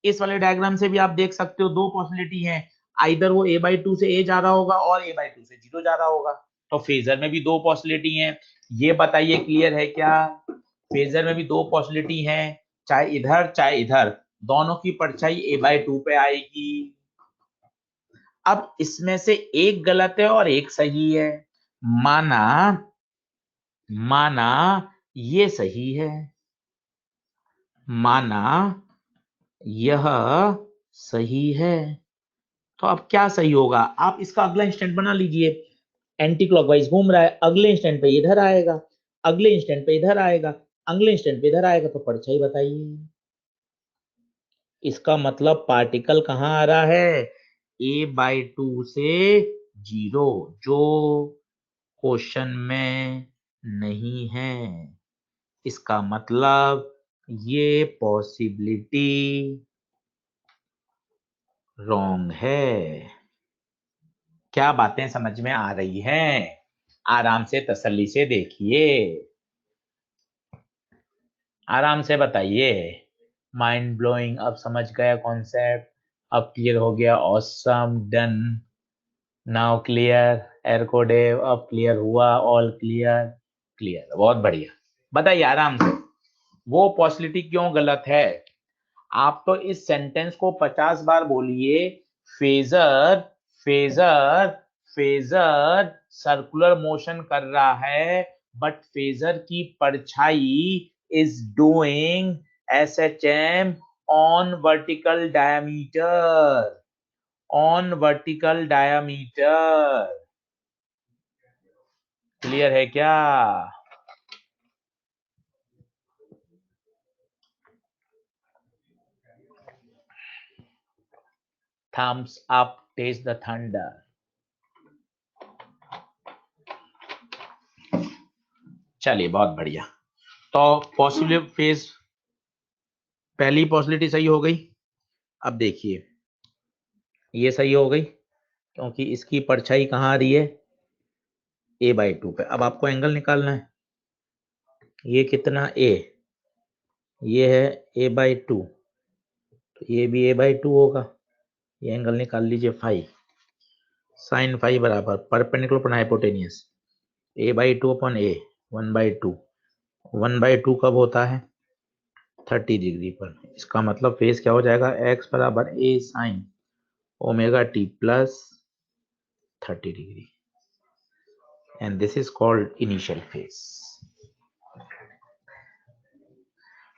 इस वाले डायग्राम से भी आप देख सकते हो, दो पॉसिबिलिटी है, आइदर वो a/2 से a जा रहा होगा और a/2 से 0 जा रहा होगा। तो फेजर में भी दो पॉसिबिलिटी है, ये बताइए क्लियर है क्या? फेजर में भी दो पॉसिबिलिटी है, चाहे इधर चाहे इधर, दोनों की परछाई a/2 पे आएगी। अब इसमें से एक गलत है और एक सही है। माना, माना ये सही है, माना यह सही है, तो अब क्या सही होगा? आप इसका अगला इंस्टेंट बना लीजिए, एंटी क्लॉकवाइज घूम रहा है, अगले इंस्टेंट पे इधर आएगा, अगले इंस्टेंट पे इधर आएगा, अगले इंस्टेंट पे इधर आएगा, तो परछाई बताइए। इसका मतलब पार्टिकल कहाँ आ रहा है? a/2 से 0, जो क्वेश्चन में नहीं है। इसका मतलब ये पॉसिबिलिटी रॉन्ग है। क्या बातें समझ में आ रही हैं? आराम से तसल्ली से देखिए, आराम से बताइए। माइंड ब्लोइंग, अब समझ गया कॉन्सेप्ट, अब क्लियर हो गया, ऑसम, डन, नाउ क्लियर, एरकोडेव, अब क्लियर हुआ, ऑल क्लियर, क्लियर, बहुत बढ़िया। बताइए आराम से, वो पॉसिबिलिटी क्यों गलत है? आप तो इस सेंटेंस को 50 बार बोलिए, phasor, phasor, phasor circular motion कर रहा है, बट फेजर की परछाई is doing SHM on vertical diameter, on vertical diameter. Clear है क्या? Thumbs up, test the thunder. चलिए बहुत बढ़िया। तो पॉसिबल फेज, पहली पॉसिबिलिटी सही हो गई। अब देखिए, ये सही हो गई क्योंकि इसकी परछाई कहाँ आ रही है? a/2 पे। अब आपको एंगल निकालना है, ये कितना a, ये है a/2, तो ये भी a/2 होगा। ये एंगल निकाल लीजिए फाई, साइन फाई बराबर perpendicular upon hypotenuse, a/2 upon a, 1/2। 1/2 कब होता है? 30 डिग्री पर। इसका मतलब फेज क्या हो जाएगा? x बराबर a sine omega t plus 30 degree, and this is called initial phase.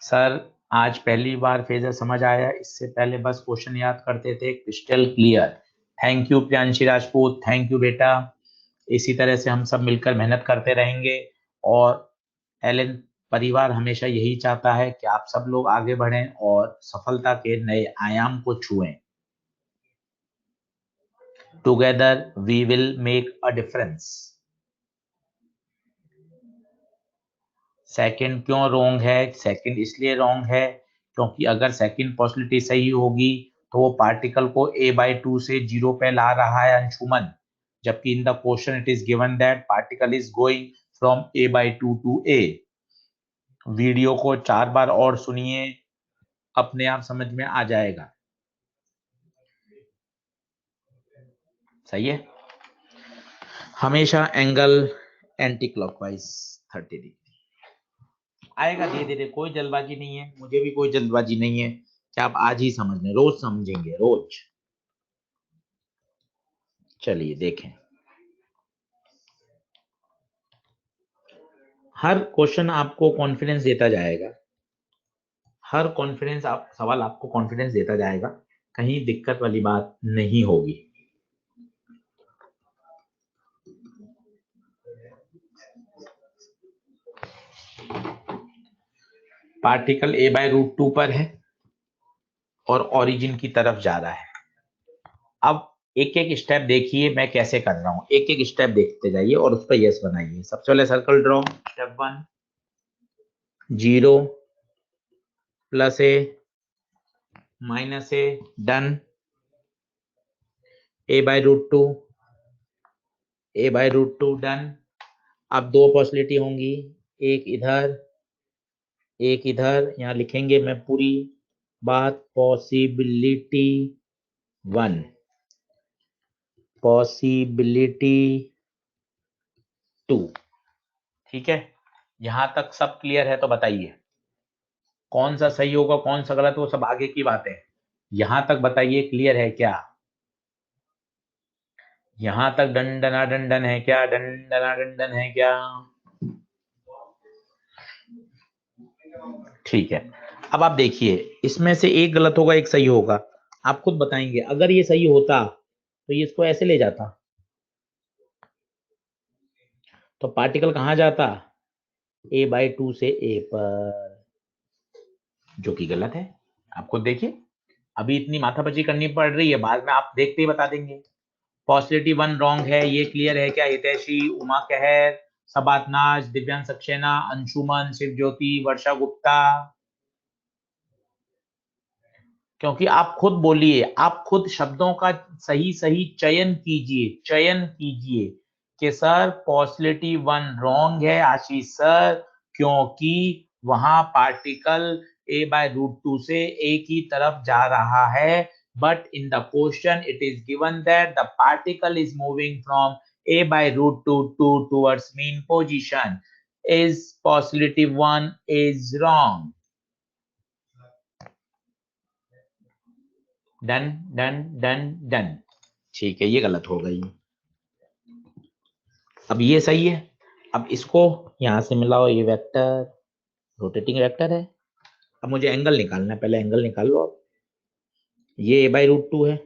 Sir आज पहली बार फेजर समझ आया, इससे पहले बस क्वेश्चन याद करते थे, crystal clear. Thank you Priyanshi Rajput, thank you बेटा। इसी तरह से हम सब मिलकर मेहनत करते रहेंगे, और एलन परिवार हमेशा यही चाहता है कि आप सब लोग आगे बढ़ें और सफलता के नए आयाम को छुएं। Together we will make a difference. Second क्यों रॉन्ग है? सेकंड इसलिए रॉन्ग है क्योंकि अगर सेकंड पॉसिबिलिटी सही होगी तो वो पार्टिकल को a/2 से 0 पे ला रहा है अंशुमन, जबकि in the question it is given that particle is going from a/2 to a। Video को 4 बार और सुनिए, अपने आप समझ में आ जाएगा। सही है। हमेशा एंगल एंटी क्लॉकवाइज 30 डिग्री आएगा धीरे धीरे, कोई जल्दबाजी नहीं है, मुझे भी कोई जल्दबाजी नहीं है कि आप आज ही समझ लें, रोज समझेंगे रोज। चलिए देखें, हर क्वेश्चन आपको कॉन्फिडेंस देता जाएगा, हर कॉन्फिडेंस आप सवाल आपको कॉन्फिडेंस देता जाएगा, कहीं दिक्कत वाली बात नहीं होगी। पार्टिकल a/√2 पर है और ओरिजिन की तरफ जा रहा है। अब एक एक स्टेप देखिए मैं कैसे कर रहा हूं, एक एक स्टेप देखते जाइए और उस पर यस बनाइए। सबसे पहले circle draw, step 1 0 +a -a done, a/√2 done. अब दो पॉसिबिलिटी होंगी, एक इधर एक इधर, यहां लिखेंगे मैं पूरी बात, पॉसिबिलिटी 1, पॉसिबिलिटी 2। ठीक है, यहां तक सब क्लियर है तो बताइए कौन सा सही होगा कौन सा गलत, वो सब आगे की बात है। यहां तक बताइए क्लियर है क्या? यहां तक डंडना डंडन है क्या? डंडना डंडन है क्या? ठीक है, अब आप देखिए इसमें से एक गलत होगा एक सही होगा, आप खुद बताएंगे। अगर ये सही होता तो ये इसको ऐसे ले जाता, तो पार्टिकल कहां जाता? a/2 से a पर, जो कि गलत है। आप खुद देखिए, अभी इतनी माथापच्ची करनी पड़ रही है, बाद में आप देखते ही बता देंगे। पॉसिबिलिटी 1 रॉन्ग है, ये क्लियर है क्या? हितैषी, उमा कहर, सबात नाज, दिव्यांश सक्सेना, अंशुमन, शिव ज्योति, वर्षा गुप्ता। क्योंकि आप खुद बोलिए, आप खुद शब्दों का सही सही चयन कीजिए, चयन कीजिए कि सर पॉसिबिलिटी 1 रॉन्ग है आशीष सर, क्योंकि वहां पार्टिकल a/√2 से a की तरफ जा रहा है, but in the question it is given that the particle is moving from a/√2 towards mean position. Is possibility 1 is wrong? Done done done done. ठीक है, ये गलत हो गई। अब ये सही है, अब इसको यहां से मिलाओ, ये वेक्टर रोटेटिंग वेक्टर है। अब मुझे एंगल निकालना है, पहले एंगल निकाल लो। अब ये a/√2 है,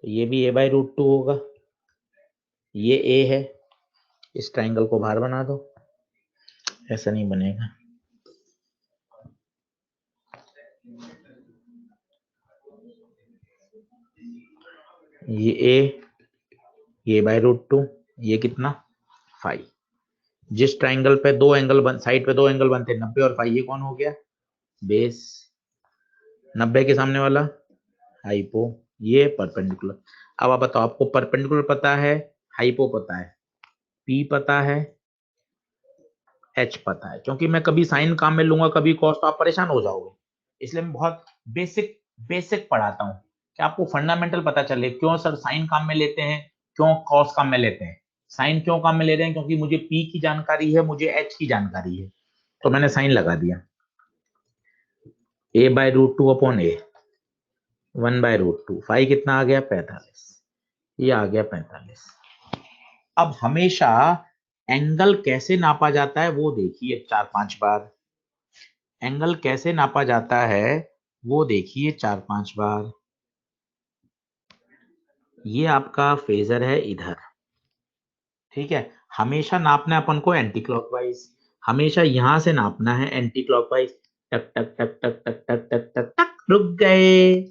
तो ये भी a/√2 होगा, ये a है, इस ट्राइंगल को बाहर बना दो, ऐसा नहीं बनेगा। ये a, ये a/√2, ये कितना 5। जिस ट्राइंगल पे दो एंगल साइड पे दो एंगल बनते हैं 90 और 5, ये कौन हो गया? बेस। 90 के सामने वाला हाइपो, ये परपेंडिकुलर। अब आप बताओ, आपको परपेंडिकुलर पता है, हाइपो पता है, पी पता है, एच पता है। क्योंकि मैं कभी साइन काम में लूंगा कभी कॉस, तो आप परेशान हो जाओगे, इसलिए मैं बहुत बेसिक बेसिक पढ़ाता हूँ कि आपको फंडामेंटल पता चले। क्यों सर साइन काम में लेते हैं, क्यों कॉस काम में लेते हैं? साइन क्यों काम में ले रहे हैं? क्योंकि मुझे पी की जानकारी है, मुझे एच की जानकारी है, तो मैंने साइन लगा दिया। a/√2 अपॉन a, 1/√2, 5 कितना आ गया? 45, ये आ गया 45। अब हमेशा एंगल कैसे नापा जाता है वो देखिए 4-5 बार, एंगल कैसे नापा जाता है वो देखिए 4-5 बार। ये आपका फेजर है इधर, ठीक है। हमेशा नापना है अपन को एंटी क्लॉकवाइज, हमेशा यहां से नापना है एंटी क्लॉकवाइज। टक टक टक टक टक टक टक टक टक, रुक गए।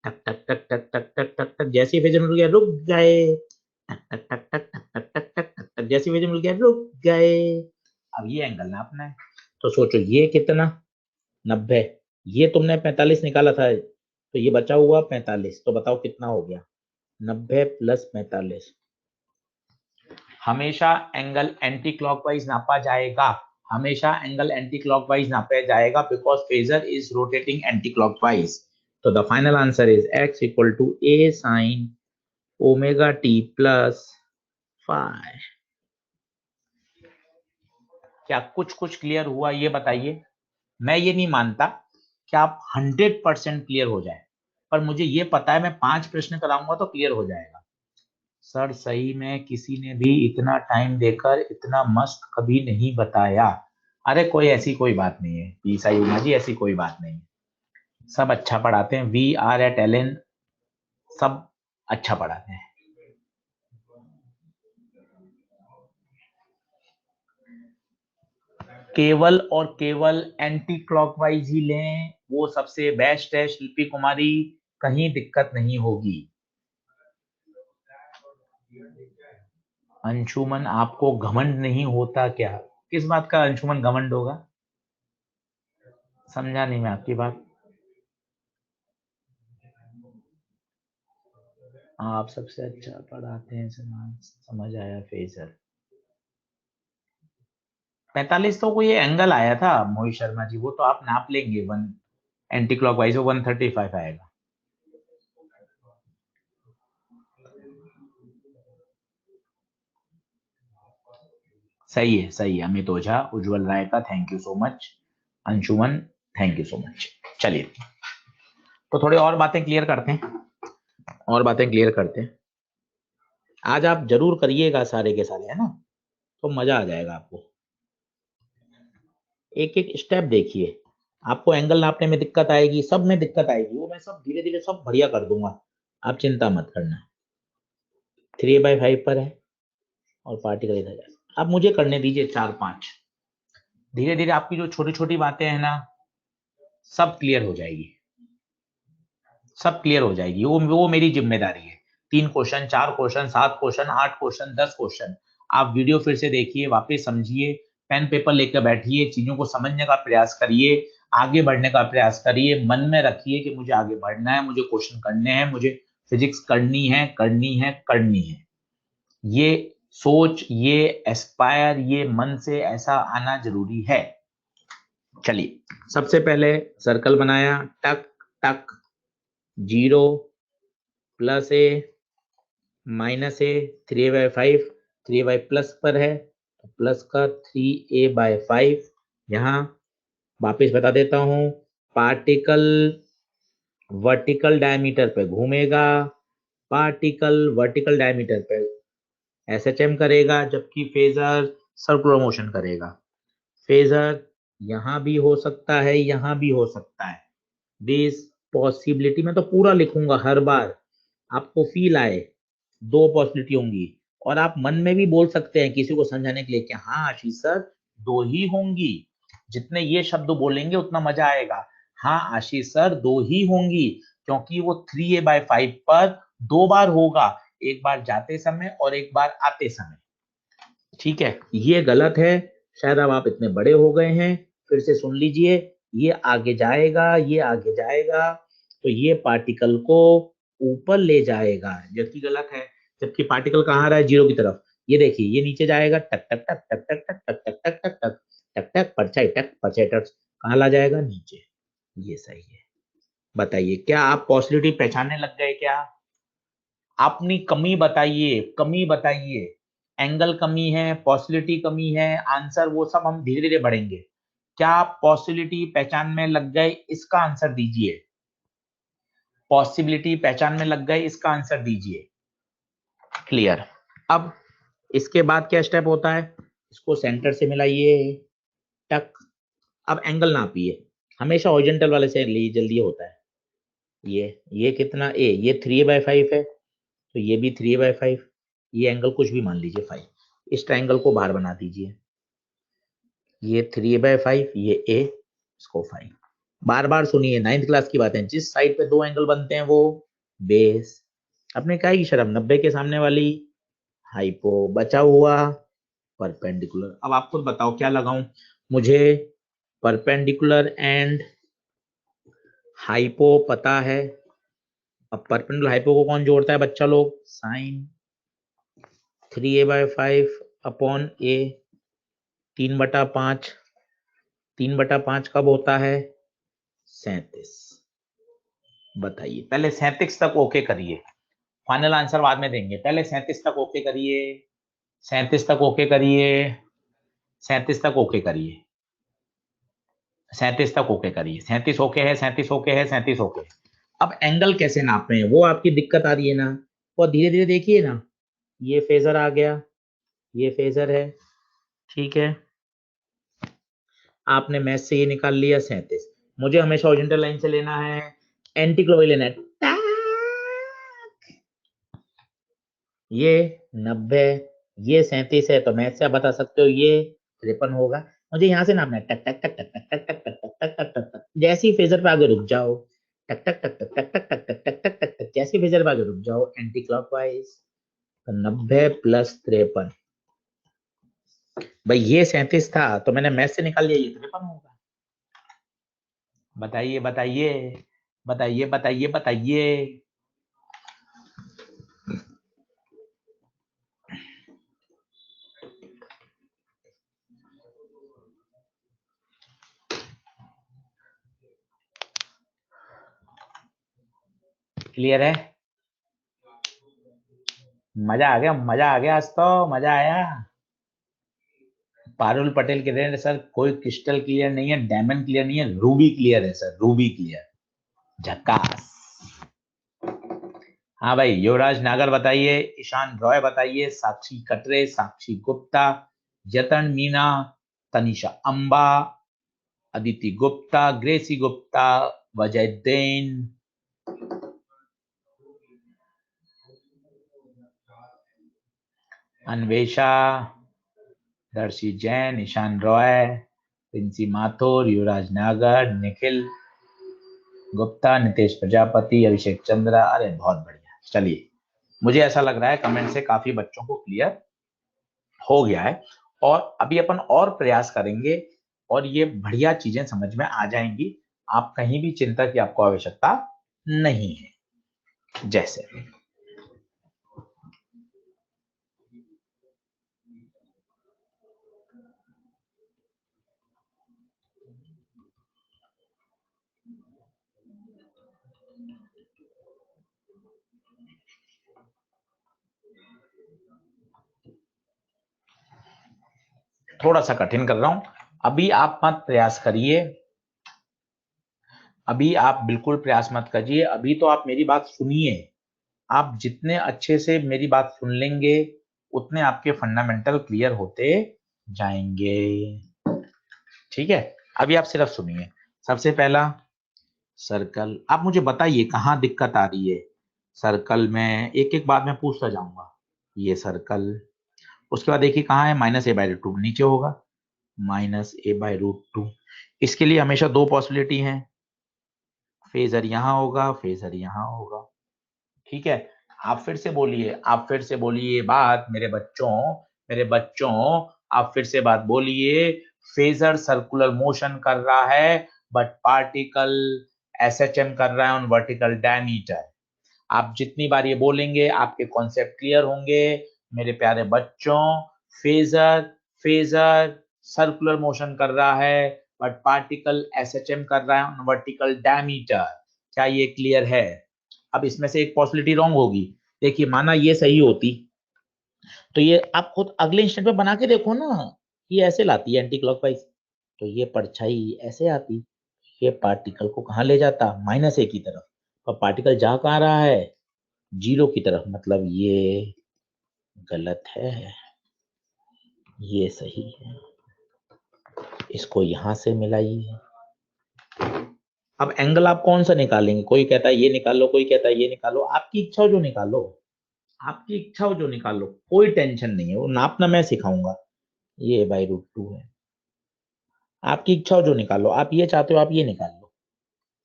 टक टक टक टक टक टक टक टक, जैसे फेजर मिल गया रुक गए। टक टक टक टक टक टक टक टक टक टक, जैसे फेजर मिल गया रुक गए। अब ये एंगल नापना है, तो सोचो ये कितना 90, ये तुमने 45 निकाला था, तो ये बचा हुआ 45, तो बताओ कितना हो गया? 90 + 45। हमेशा एंगल एंटी क्लॉकवाइज नापा जाएगा, हमेशा एंगल एंटी क्लॉकवाइज नापा जाएगा, because phasor is rotating anti clockwise. तो the final answer is x equal to a sine omega t plus phi. क्या कुछ कुछ क्लियर हुआ ये बताइए। मैं ये नहीं मानता कि आप 100% क्लियर हो जाए, पर मुझे ये पता है मैं 5 प्रश्न कराऊंगा तो क्लियर हो जाएगा। सर सही में किसी ने भी इतना टाइम देकर इतना मस्त कभी नहीं बताया। अरे कोई ऐसी कोई बात नहीं है ईसाई उमा जी, ऐसी कोई बात नहीं है। सब अच्छा पढ़ाते हैं, वी आर एट एलन, सब अच्छा पढ़ाते हैं। केवल और केवल एंटी क्लॉकवाइज ही लें, वो सबसे बेस्ट है शिल्पी कुमारी, कहीं दिक्कत नहीं होगी। अंशुमन आपको घमंड नहीं होता क्या? किस बात का अंशुमन घमंड होगा? समझा नहीं मैं आपकी बात। आप सबसे अच्छा पढ़ाते हैं, समझ आया फेजर। 45 तो कोई एंगल आया था मोहित शर्मा जी, वो तो आप नाप लेंगे, वन एंटी क्लॉकवाइज 135 आएगा। सही है अमित ओझा, उज्जवल राय का thank you so much, Anshuman thank you so much. चलिए तो थोड़ी और बातें क्लियर करते हैं, और बातें क्लियर करते हैं। आज आप जरूर करिएगा सारे के सारे, है ना, तो मजा आ जाएगा आपको। एक एक स्टेप देखिए, आपको एंगल नापने में दिक्कत आएगी, सब में दिक्कत आएगी, वो मैं सब धीरे धीरे सब बढ़िया कर दूंगा, आप चिंता मत करना। 3/5 पर है और पार्टिकल इधर है। अब मुझे करने दीजिए 4-5, धीरे धीरे आपकी जो छोटी छोटी बातें हैं ना सब क्लियर हो जाएगी, सब क्लियर हो जाएगी। वो मेरी जिम्मेदारी है। 3 question, 4 question, 7 question, 8 question, 10 question, आप वीडियो फिर से देखिए, वापस समझिए, पेन पेपर लेकर बैठिए, चीजों को समझने का प्रयास करिए, आगे बढ़ने का प्रयास करिए, मन में रखिए कि मुझे आगे बढ़ना है, मुझे क्वेश्चन करने हैं, मुझे फिजिक्स करनी है करनी है करनी है। ये सोच, ये एस्पायर, ये मन से ऐसा आना जरूरी है। चलिए सबसे पहले सर्कल बनाया, टक टक, 0 प्लस ए माइनस ए, 3/5, 3 प्लस पर है तो प्लस का 3a/5। यहाँ वापिस बता देता हूं, पार्टिकल वर्टिकल डायमीटर पे घूमेगा, पार्टिकल वर्टिकल डायमीटर पे एसएचएम करेगा, जबकि फेजर सर्कुलर मोशन करेगा। फेजर यहां भी हो सकता है, यहां भी हो सकता है। दिस पॉसिबिलिटी मैं तो पूरा लिखूंगा हर बार, आपको फील आए। 2 पॉसिबिलिटी होंगी, और आप मन में भी बोल सकते हैं किसी को समझाने के लिए कि हाँ आशीष सर 2 ही होंगी। जितने ये शब्द बोलेंगे उतना मजा आएगा। हाँ आशीष सर 2 ही होंगी, क्योंकि वो 3a/5 पर 2 बार होगा, एक बार जाते समय और एक बार आते समय। ठीक है, ये गलत है, शायद अब आप इतने बड़े हो गए हैं, फिर से सुन लीजिए, ये आगे जाएगा, ये आगे जाएगा तो ये पार्टिकल को ऊपर ले जाएगा, जबकि गलत है। जबकि पार्टिकल कहाँ आ रहा है, 0 की तरफ। ये देखिए ये नीचे जाएगा, टक टक टक टक टक टक टक टक टक टक टक टक टक, परछाई टक परछाई टक, कहाँ ला जाएगा, नीचे। ये सही है। बताइए क्या आप पॉसिबिलिटी पहचानने लग गए क्या? अपनी कमी बताइए, कमी बताइए, एंगल कमी है, पॉसिबिलिटी कमी है, आंसर वो सब हम धीरे धीरे बढ़ेंगे। क्या आप पॉसिबिलिटी पहचान में लग गए, इसका आंसर दीजिए। पॉसिबिलिटी पहचान में लग गए, इसका आंसर दीजिए। क्लियर। अब इसके बाद क्या स्टेप होता है, इसको सेंटर से मिलाइए, टक। अब एंगल नापिए, हमेशा हॉरिजॉन्टल वाले से जल्दी होता है। ये कितना ए, ये 3/5 है तो ये भी 3/5, ये एंगल कुछ भी मान लीजिए 5, इस ट्रायंगल को बाहर बना दीजिए। ये 3/5, ये ए, इसको 5। बार बार सुनिए, 9th क्लास की बात है, जिस साइड पे 2 एंगल बनते हैं वो बेस। अपने क्या ही शर्म, 90 के सामने वाली हाइपो, बचा हुआ परपेंडिकुलर। अब आप खुद बताओ क्या लगाऊं, मुझे परपेंडिकुलर एंड हाइपो पता है। अब परपेंडिकुलर हाइपो को कौन जोड़ता है बच्चा लोग, साइन 3a/5 अपॉन ए, 3/5, 3/5 कब होता है, 37। बताइए, पहले 37 तक ओके करिए, फाइनल आंसर बाद में देंगे, पहले 37 तक ओके करिए, 37 तक ओके करिए, 37 तक ओके करिए, 37 तक ओके करिए, 37 ओके है, 37 ओके है, 37 ओके। अब एंगल कैसे नापे हैं वो आपकी दिक्कत आ रही है ना, वो धीरे धीरे देखिए ना, ये फेजर आ गया, ये फेजर है, ठीक है, आपने मैथ से ये निकाल लिया 37, मुझे हमेशा हॉरिजॉन्टल लाइन से लेना है, एंटी क्लॉकवाइज लेना है, ये 90, ये 37 है, तो मैथ से आप बता सकते हो ये 53 होगा, मुझे यहाँ से नापना है, टक टक टक टक टक टक टक टक टक टक टक टक, जैसे ही फेजर पे आगे रुक जाओ, टक टक टक टक टक टक टक टक टक टक टक, जैसे फेजर पे आगे रुक जाओ एंटी क्लॉकवाइज, तो 90 प्लस 53, भाई ये 37 था तो मैंने मैथ से निकाल लिया, ये 53 होगा। बताइए बताइए बताइए बताइए बताइए। क्लियर है? मजा आ गया, मजा आ गया, आज तो मजा आया। पारुल पटेल कह रहे हैं सर कोई क्रिस्टल क्लियर नहीं है, डायमंड क्लियर नहीं है, रूबी क्लियर है सर, रूबी क्लियर, झकास। हाँ भाई, युवराज नागर बताइए, ईशान रॉय बताइए, साक्षी कटरे, साक्षी गुप्ता, यतन मीना, तनिषा अंबा, अदिति गुप्ता, ग्रेसी गुप्ता, वजय देन, अन्वेषा, दर्शी जैन, ईशान रॉय, प्रिंसी माथुर, युवराज नागर, निखिल गुप्ता, नितेश प्रजापति, अभिषेक चंद्रा। अरे बहुत बढ़िया, चलिए, मुझे ऐसा लग रहा है कमेंट से काफी बच्चों को क्लियर हो गया है, और अभी अपन और प्रयास करेंगे और ये बढ़िया चीजें समझ में आ जाएंगी, आप कहीं भी चिंता की आपको आवश्यकता नहीं है। जैसे थोड़ा सा कठिन कर रहा हूं, अभी आप मत प्रयास करिए, अभी आप बिल्कुल प्रयास मत करिए, अभी तो आप मेरी बात सुनिए, आप जितने अच्छे से मेरी बात सुन लेंगे उतने आपके फंडामेंटल क्लियर होते जाएंगे, ठीक है? अभी आप सिर्फ सुनिए, सबसे पहला सर्कल, आप मुझे बताइए कहाँ दिक्कत आ रही है, सर्कल में एक एक बात मैं पूछता जाऊंगा, ये सर्कल, उसके बाद देखिए कहाँ है, -a/√2 नीचे होगा, -a/√2, इसके लिए हमेशा दो पॉसिबिलिटी हैं, फेजर यहाँ होगा, फेजर यहाँ होगा, ठीक है? आप फिर से बोलिए, आप फिर से बोलिए बात, मेरे बच्चों, मेरे बच्चों, आप फिर से बात बोलिए, फेजर सर्कुलर मोशन कर रहा है बट पार्टिकल एसएचएम कर रहा है ऑन वर्टिकल डायमीटर। आप जितनी बार ये बोलेंगे आपके कॉन्सेप्ट क्लियर होंगे मेरे प्यारे बच्चों, फेजर, फेजर सर्कुलर मोशन कर रहा है बट पार्टिकल एसएचएम कर रहा है ऑन वर्टिकल डायमीटर। क्या ये क्लियर है? अब इसमें से एक पॉसिबिलिटी रॉन्ग होगी, देखिए माना ये सही होती तो ये आप खुद अगले इंस्टेंट पे बना के देखो ना, ये ऐसे लाती है एंटी क्लॉकवाइज, तो ये परछाई ऐसे आती, ये पार्टिकल को कहाँ ले जाता, -a की तरफ, और पार्टिकल जा कहाँ रहा है, 0 की तरफ, मतलब ये गलत है, ये सही है, इसको यहां से मिलाइए। अब एंगल आप कौन सा निकालेंगे, कोई कहता है ये निकालो, कोई कहता है ये निकालो, आपकी इच्छा हो जो निकालो, आपकी इच्छा हो जो निकालो, कोई टेंशन नहीं है, वो नापना मैं सिखाऊंगा, ये √2 है, आपकी इच्छा हो जो निकालो, आप ये चाहते हो आप ये निकाल लो,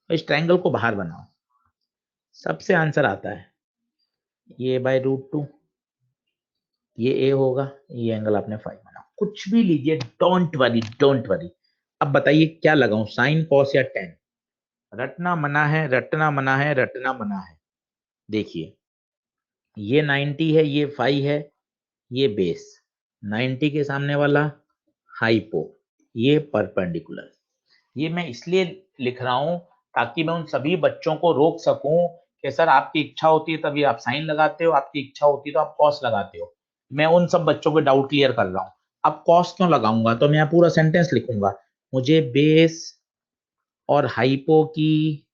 इस ट्रायंगल को बाहर बनाओ, सबसे आंसर आता है, ये √2, ये ए होगा, ये एंगल आपने 5 बनाओ, कुछ भी लीजिए, डोंट वरी, डोंट वरी। अब बताइए क्या लगाऊं, साइन, कॉस या टेन? रटना मना है, रटना मना है, रटना मना है। देखिए ये 90 है, ये 5 है, ये बेस, 90 के सामने वाला हाइपो, ये परपेंडिकुलर, ये मैं इसलिए लिख रहा हूं ताकि मैं उन सभी बच्चों को रोक सकूं कि सर आपकी इच्छा होती है तभी आप साइन लगाते हो, आपकी इच्छा होती है तो आप कॉस लगाते हो। मैं उन सब बच्चों के डाउट क्लियर कर रहा हूँ। अब कॉस क्यों लगाऊंगा, तो मैं यहाँ पूरा सेंटेंस लिखूंगा, मुझे बेस और हाइपो की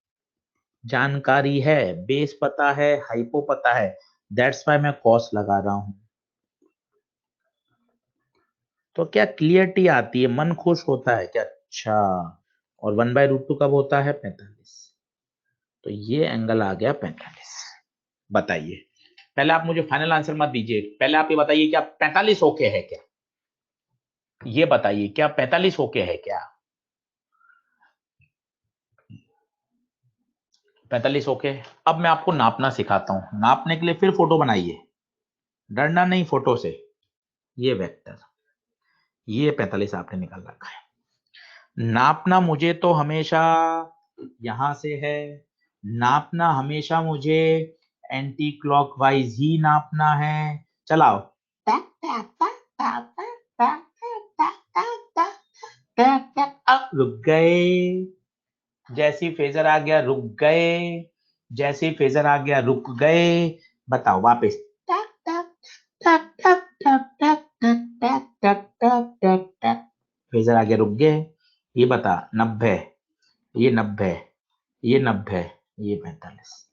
जानकारी है, बेस पता है, हाइपो पता है, दैट्स वाई मैं कॉस लगा रहा हूं। तो क्या क्लियरिटी आती है, मन खुश होता है क्या, अच्छा। और 1/√2 कब होता है, 45। तो ये एंगल आ गया 45। बताइए, पहले आप मुझे फाइनल आंसर मत दीजिए, पहले आप ये बताइए क्या 45 ओके है क्या, ये बताइए क्या 45 ओके है क्या, 45 ओके। अब मैं आपको नापना सिखाता हूं, नापने के लिए फिर फोटो बनाइए, डरना नहीं फोटो से। ये वेक्टर, ये 45 आपने निकाल रखा है। नापना मुझे तो हमेशा यहां से है, नापना हमेशा मुझे एंटी क्लॉकवाइज ही नापना है। चलाओ, रुक गए, जैसी फेजर आ गया रुक गए, जैसी फेजर आ गया रुक गए। बताओ वापस, फेजर आ गया रुक गए। ये बता 90, ये 90, ये 90, ये 45।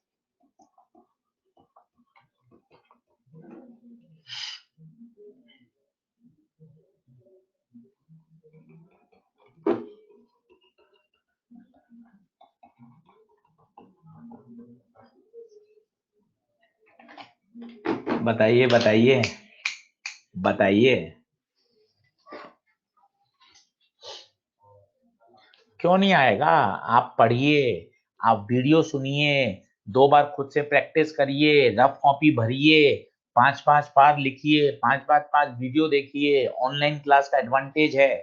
बताइए बताइए बताइए, क्यों नहीं आएगा। आप पढ़िए, आप वीडियो सुनिए, 2 बार खुद से प्रैक्टिस करिए, रफ कॉपी भरिए, 5-5 बार लिखिए, 5-5 वीडियो देखिए, ऑनलाइन क्लास का एडवांटेज है।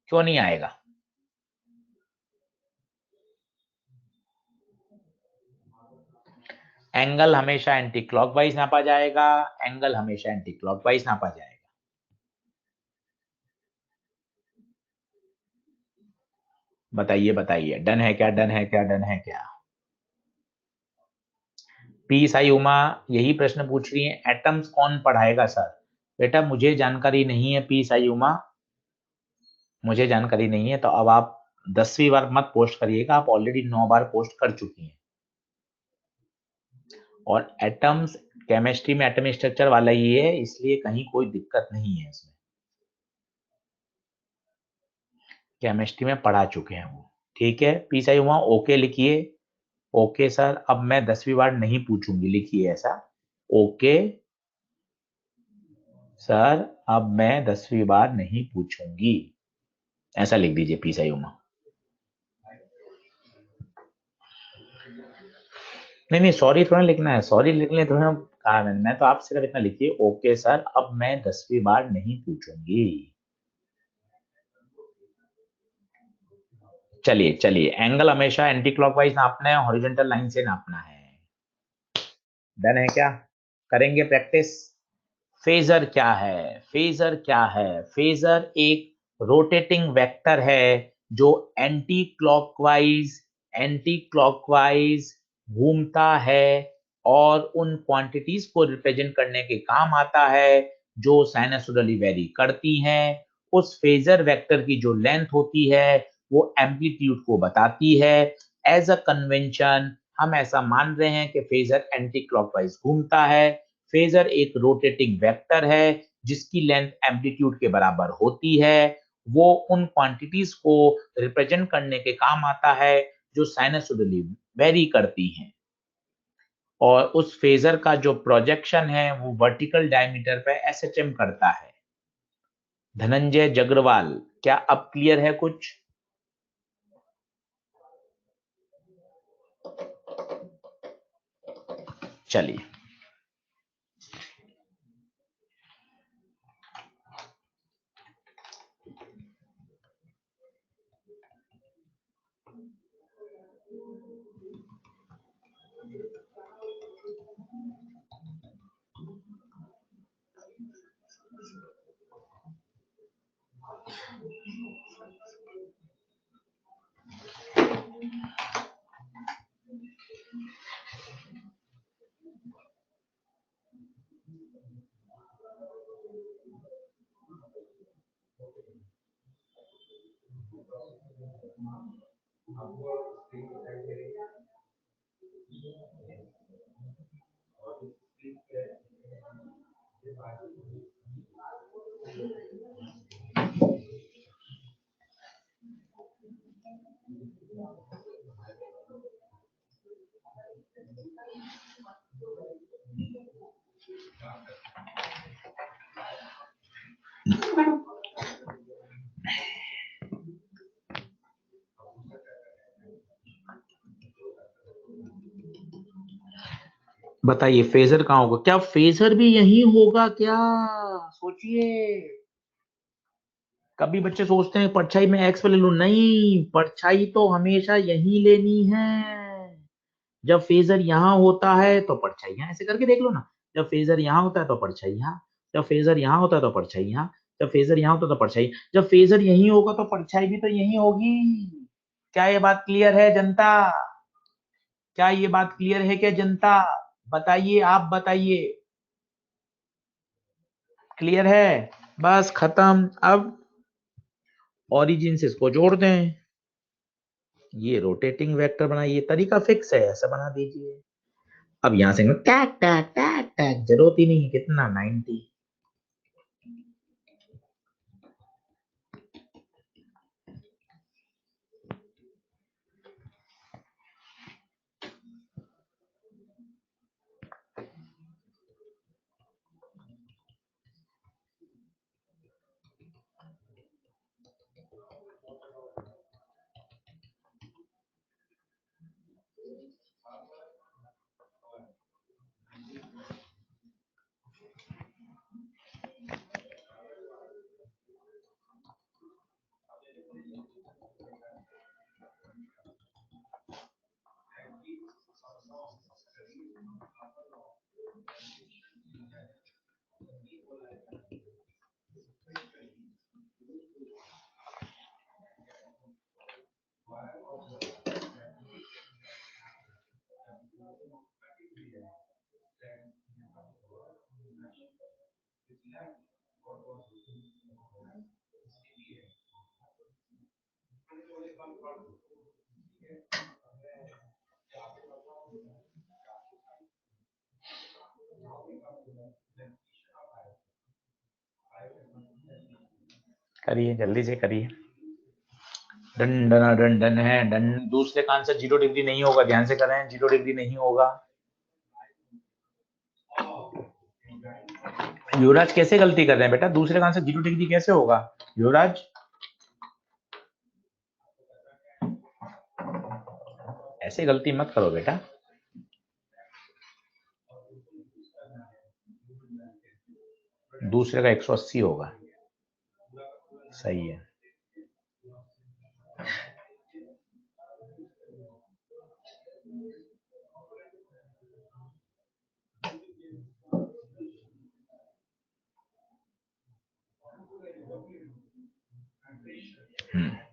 क्यों नहीं आएगा। एंगल हमेशा एंटी क्लॉकवाइज नापा जाएगा, एंगल हमेशा एंटी क्लॉकवाइज नापा जाएगा। बताइए बताइए, डन है क्या, डन है क्या, डन है क्या। पी साई उमा यही प्रश्न पूछ रही है, एटम्स कौन पढ़ाएगा सर। बेटा मुझे जानकारी नहीं है पी साई उमा, मुझे जानकारी नहीं है। तो अब आप 10वीं बार मत पोस्ट करिएगा, आप ऑलरेडी 9 बार पोस्ट कर चुकी हैं। और एटम्स केमिस्ट्री में एटम स्ट्रक्चर वाला ही है, इसलिए कहीं कोई दिक्कत नहीं है इसमें, केमिस्ट्री में पढ़ा चुके हैं वो। ठीक है पी साई उमा, ओके लिखिए। ओके सर, अब मैं 10वीं बार नहीं पूछूंगी, लिखिए ऐसा। ओके सर, अब मैं 10वीं बार नहीं पूछूंगी, ऐसा लिख दीजिए पी साई उमा। नहीं नहीं, सॉरी थोड़ा लिखना है, सॉरी लिखने थोड़ा कहा मैंने, मैं तो आपसे सिर्फ इतना लिखिए, ओके सर अब मैं 10वीं बार नहीं पूछूंगी। चलिए चलिए, एंगल हमेशा एंटी क्लॉकवाइज नापना है, हॉरिजॉन्टल लाइन से नापना है। डन है क्या, करेंगे प्रैक्टिस। फेजर क्या है, फेजर क्या है, फेजर एक रोटेटिंग वेक्टर है जो एंटी क्लॉकवाइज घूमता है और उन क्वांटिटीज को रिप्रेजेंट करने के काम आता है जो साइनसोइडली वेरी करती हैं। उस फेजर वेक्टर की जो लेंथ होती है वो एम्पलीट्यूड को बताती है। एज अ कन्वेंशन हम ऐसा मान रहे हैं कि फेजर एंटी क्लॉकवाइज घूमता है। फेजर एक रोटेटिंग वेक्टर है जिसकी लेंथ एम्पलीट्यूड के बराबर होती है। वो उन क्वांटिटीज को रिप्रेजेंट करने के काम आता है जो साइनसोइडली वेरी करती हैं। और उस फेजर का जो प्रोजेक्शन है वो वर्टिकल डायमीटर पे एसएचएम करता है। धनंजय जगरवाल, क्या अब क्लियर है कुछ। चलिए, बताइए फेजर कहाँ होगा? क्या फेजर भी यही होगा क्या? सोचिए। कभी बच्चे सोचते हैं परछाई में एक्स ले लूं, नहीं, परछाई तो हमेशा यही लेनी है। जब फेजर यहाँ होता है तो परछाई यहाँ, ऐसे करके देख लो ना। जब फेजर यहाँ होता है तो परछाई यहाँ, जब फेजर यहाँ होता है तो परछाई यहाँ, जब फेजर यहाँ होता है तो परछाई, जब फेजर यही होगा तो परछाई भी तो यही होगी। क्या ये बात क्लियर है जनता? क्या ये बात क्लियर है क्या जनता? बताइए, आप बताइए। क्लियर है? बस खत्म। अब ओरिजिन से इसको जोड़ दें, ये रोटेटिंग वेक्टर बनाइए, तरीका फिक्स है, ऐसा बना दीजिए। अब यहां से टैक टैक टैक टैक, जरूरत ही नहीं है। कितना? 90। करिए, जल्दी से करिए। डन डन डन डन है डन। दूसरे का आंसर 0 डिग्री नहीं होगा, ध्यान से करें, 0 डिग्री नहीं होगा। युवराज कैसे गलती कर रहे हैं बेटा? दूसरे का आंसर 0 डिग्री कैसे होगा युवराज? ऐसे गलती मत करो बेटा। दूसरे का 180 होगा। सही है।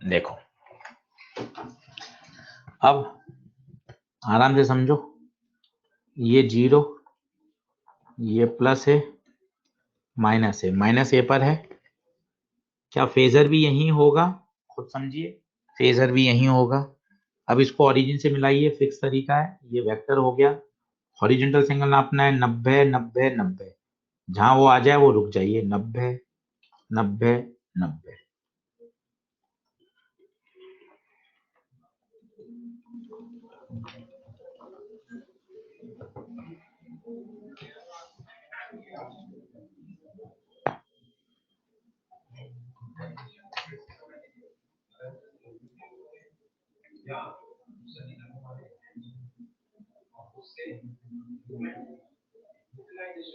देखो, अब आराम से समझो। ये 0, ये प्लस है, माइनस है, माइनस ए पर है। क्या फेजर भी यही होगा? खुद समझिए, फेजर भी यही होगा। अब इसको ओरिजिन से मिलाइए, फिक्स तरीका है, ये वेक्टर हो गया। हॉरिजॉन्टल एंगल नापना है 90 90 90। जहां वो आ जाए वो रुक जाइए, 90 90 90।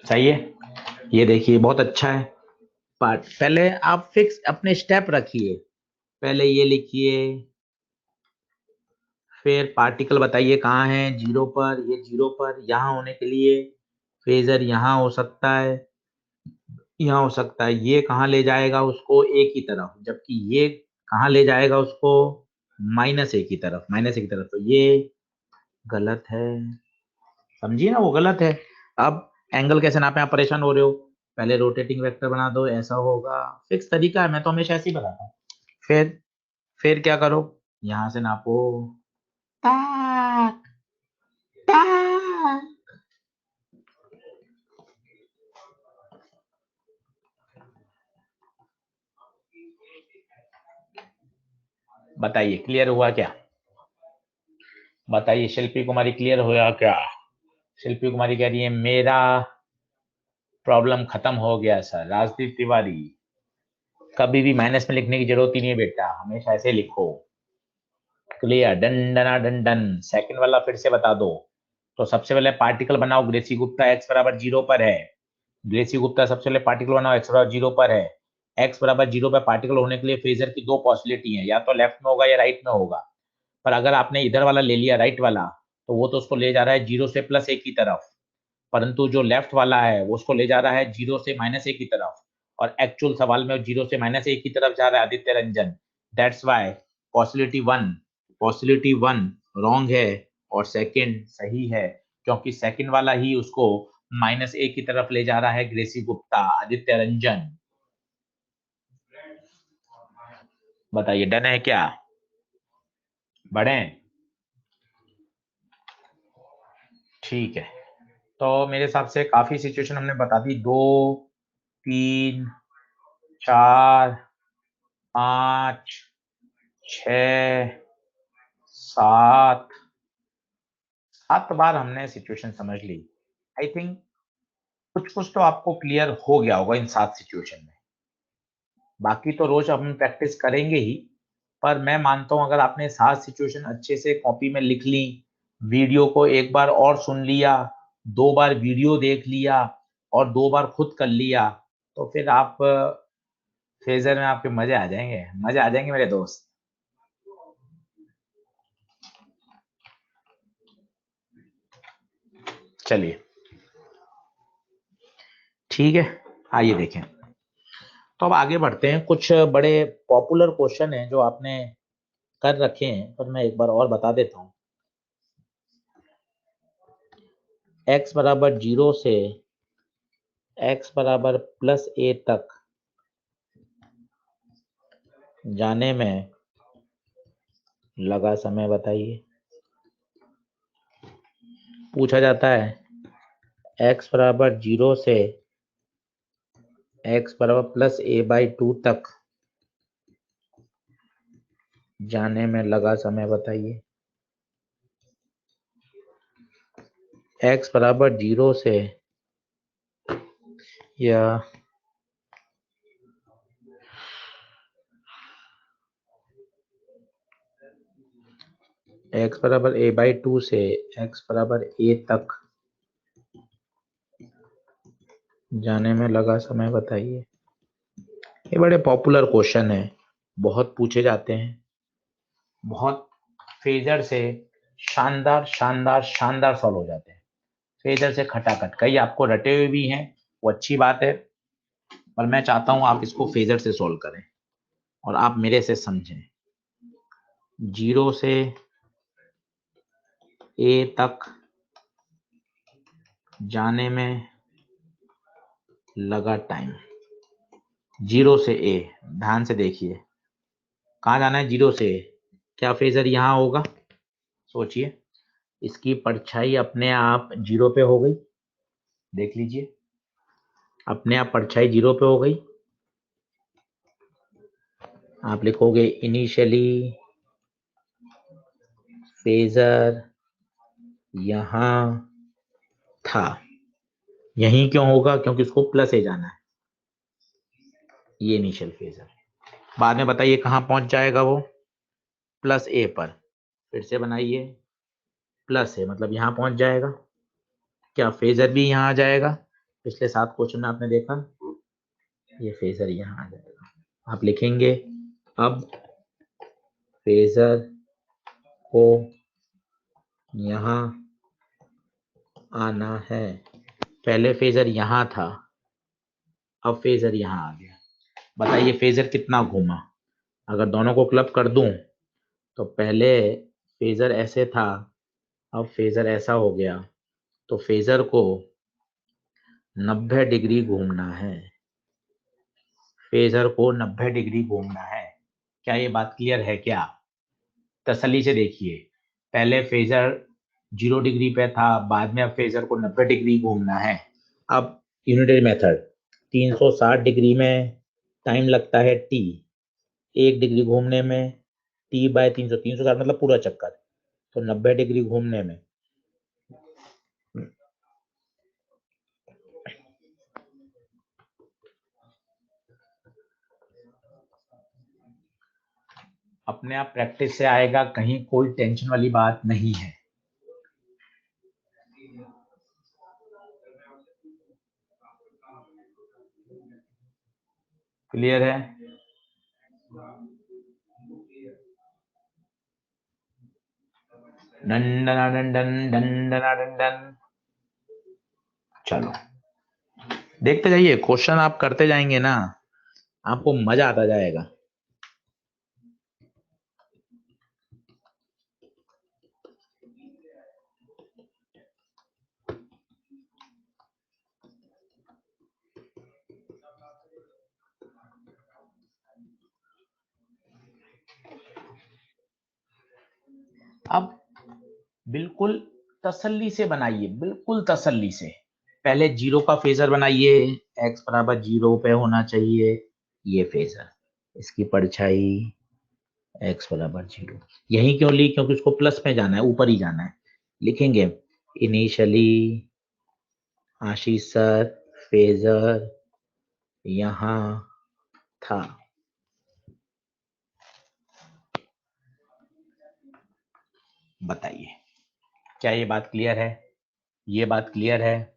सही है। ये देखिए बहुत अच्छा है पार्ट। पहले आप फिक्स अपने स्टेप रखिए। पहले ये लिखिए, फिर पार्टिकल बताइए कहाँ है। 0 पर, ये 0 पर। यहाँ होने के लिए फेजर यहाँ हो सकता है, यहाँ हो सकता है। ये कहाँ ले जाएगा उसको? एक ही तरफ। जबकि ये कहाँ ले जाएगा उसको? माइनस ए की तरफ, माइनस ए की तरफ, तो ये गलत है, समझिए ना, वो गलत है। अब एंगल कैसे नापे, आप परेशान हो रहे हो, पहले रोटेटिंग वेक्टर बना दो, ऐसा होगा, फिक्स तरीका है, मैं तो हमेशा ऐसे ही बनाता हूँ। फिर क्या करो, यहां से नापो, ताक ताक। बताइए क्लियर हुआ क्या? बताइए शिल्पी कुमारी, क्लियर हुआ क्या? शिल्पी कुमारी कह रही है मेरा प्रॉब्लम खत्म हो गया सर। राजदीप तिवारी, कभी भी माइनस में लिखने की जरूरत ही नहीं है बेटा, हमेशा ऐसे लिखो। क्लियर, डन डना डन डन। सेकंड वाला फिर से बता दो। तो सबसे पहले पार्टिकल बनाओ, ग्रेसी गुप्ता एक्स बराबर 0 पर है। ग्रेसी गुप्ता सबसे पहले पार्टिकल बनाओ, एक्स बराबर 0 पर है। एक्स बराबर 0 पर पार्टिकल होने के लिए फेजर की दो पॉसिबिलिटी है, या तो लेफ्ट में होगा या राइट में होगा। पर अगर आपने इधर वाला ले लिया, राइट वाला, तो वो तो उसको ले जा रहा है 0 से +1 की तरफ, परंतु जो लेफ्ट वाला है वो उसको ले जा रहा है 0 से -1 की तरफ, और एक्चुअल सवाल में 0 से -1 की तरफ जा रहा है Aditya Ranjan. That's why possibility one wrong है और सेकंड सही है, क्योंकि सेकंड वाला ही उसको -1 की तरफ ले जा रहा है ग्रेसी गुप्ता, आदित्य रंजन। बताइए डन है क्या? बढ़े? ठीक है, तो मेरे हिसाब से काफी सिचुएशन हमने बता दी, 2 3 4 5 6 7 7 बार हमने सिचुएशन समझ ली। आई थिंक कुछ कुछ तो आपको क्लियर हो गया होगा इन 7 सिचुएशन में। बाकी तो रोज हम प्रैक्टिस करेंगे ही, पर मैं मानता हूं अगर आपने 7 सिचुएशन अच्छे से कॉपी में लिख ली, वीडियो को एक बार और सुन लिया, 2 बार वीडियो देख लिया और 2 बार खुद कर लिया, तो फिर आप फेजर में आपके मजे आ जाएंगे, मजे आ जाएंगे मेरे दोस्त। चलिए ठीक है, आइए देखें। तो अब आगे बढ़ते हैं, कुछ बड़े पॉपुलर क्वेश्चन हैं जो आपने कर रखे हैं, पर मैं एक बार और बता देता हूँ। x बराबर 0 से x बराबर +a तक जाने में लगा समय बताइए। पूछा जाता है x बराबर 0 से x बराबर +a/2 तक जाने में लगा समय बताइए। x बराबर 0 से या x बराबर a/2 से x बराबर a तक जाने में लगा समय बताइए। ये बड़े पॉपुलर क्वेश्चन है, बहुत पूछे जाते हैं, बहुत फेजर से शानदार शानदार शानदार सॉल्व हो जाते हैं, फेजर से खटाखट। कई आपको रटे हुए भी हैं, वो अच्छी बात है, पर मैं चाहता हूं आप इसको फेजर से सॉल्व करें और आप मेरे से समझें। 0 से a तक जाने में लगा टाइम, 0 से a, ध्यान से देखिए कहाँ जाना है, 0 से a। क्या फेजर यहाँ होगा? सोचिए, इसकी परछाई अपने आप 0 पे हो गई, देख लीजिए, अपने आप परछाई 0 पे हो गई। आप लिखोगे इनिशियली फेजर यहां था। यहीं क्यों होगा? क्योंकि उसको +a जाना है, ये इनिशियल फेजर। बाद में बताइए कहां पहुंच जाएगा वो? +a पर। फिर से बनाइए, +a मतलब यहां पहुंच जाएगा। क्या फेजर भी यहां आ जाएगा? पिछले 7 क्वेश्चन में आपने देखा, ये फेजर यहां आ जाएगा। आप लिखेंगे अब फेजर को यहां आना है। पहले फेजर यहां था, अब फेजर यहां आ गया। बताइए फेजर कितना घूमा? अगर दोनों को क्लब कर दूं तो पहले फेजर ऐसे था, अब फेजर ऐसा हो गया, तो फेजर को 90 डिग्री घूमना है। फेजर को 90 डिग्री घूमना है। क्या ये बात क्लियर है क्या? तसल्ली से देखिए, पहले फेजर 0 डिग्री पे था, बाद में अब फेजर को 90 डिग्री घूमना है। अब यूनिटरी मेथड, 360 डिग्री में टाइम लगता है टी, 1 डिग्री घूमने में, टी बाय 300, 360 मतलब पूरा चक्कर, तो 90 डिग्री घूमने में अपने आप प्रैक्टिस से आएगा, कहीं कोई टेंशन वाली बात नहीं है। क्लियर है? Done done done done done done done. चलो देखते जाइए, क्वेश्चन आप करते जाएंगे ना, आपको मजा आता जाएगा। अब बिल्कुल तसल्ली से बनाइए, बिल्कुल तसल्ली से। पहले जीरो का फेजर बनाइए, x बराबर 0 पे होना चाहिए ये फेजर, इसकी परछाई x बराबर 0। यही क्यों ली? क्योंकि उसको प्लस में जाना है, ऊपर ही जाना है। लिखेंगे इनिशियली आशीष सर फेजर यहां था। बताइए, क्या ये बात क्लियर है? ये बात क्लियर है?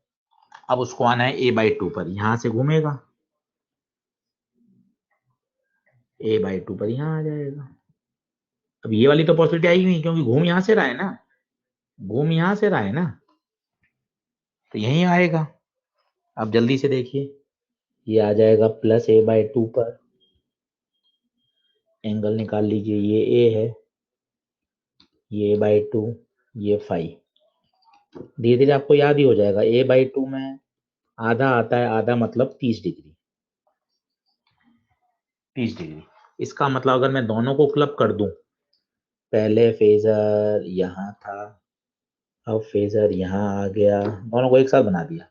अब उसको आना है a/2 पर, यहां से घूमेगा, a/2 पर यहां आ जाएगा। अब ये वाली तो पॉसिबिलिटी आई नहीं, क्योंकि घूम यहां से रहा है ना, घूम यहां से रहा है ना, तो यही आएगा। अब जल्दी से देखिए, ये आ जाएगा +a/2 पर, एंगल निकाल लीजिए, ये a है, ये a/2, ये फाई। धीरे धीरे आपको याद ही हो जाएगा, a/2 में आधा आता है, आधा मतलब 30 डिग्री, 30 डिग्री। इसका मतलब अगर मैं दोनों को क्लब कर दूं, पहले फेजर यहाँ था, अब फेजर यहाँ आ गया, दोनों को एक साथ बना दिया,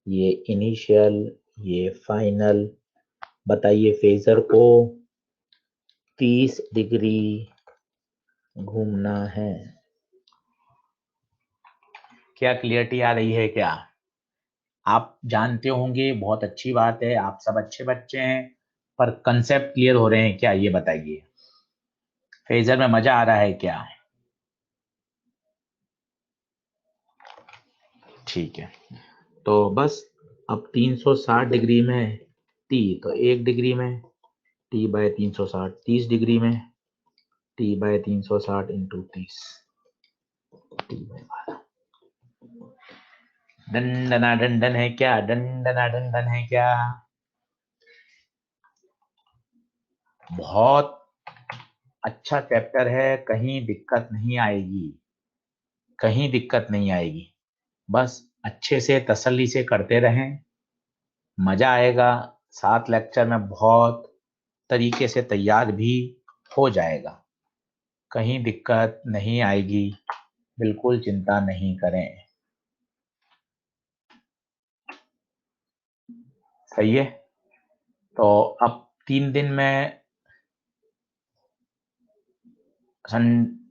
ये इनिशियल, ये फाइनल। बताइए फेजर को 30 डिग्री घूमना है। क्या क्लियरिटी आ रही है क्या? आप जानते होंगे, बहुत अच्छी बात है, आप सब अच्छे बच्चे हैं, पर कंसेप्ट क्लियर हो रहे हैं क्या, ये बताइए। फेजर में मजा आ रहा है क्या? ठीक है, तो बस अब 360 डिग्री में टी, तो 1 डिग्री में टी बाय 360, 30 डिग्री में T by 360 into 30, T by 12। Done done done है क्या? डन डन डन है क्या? बहुत अच्छा चैप्टर है, कहीं दिक्कत नहीं आएगी, कहीं दिक्कत नहीं आएगी। बस अच्छे से तसल्ली से करते रहें, मजा आएगा। 7 लेक्चर में बहुत तरीके से तैयार भी हो जाएगा, कहीं दिक्कत नहीं आएगी, बिल्कुल चिंता नहीं करें। सही है? तो अब 3 दिन में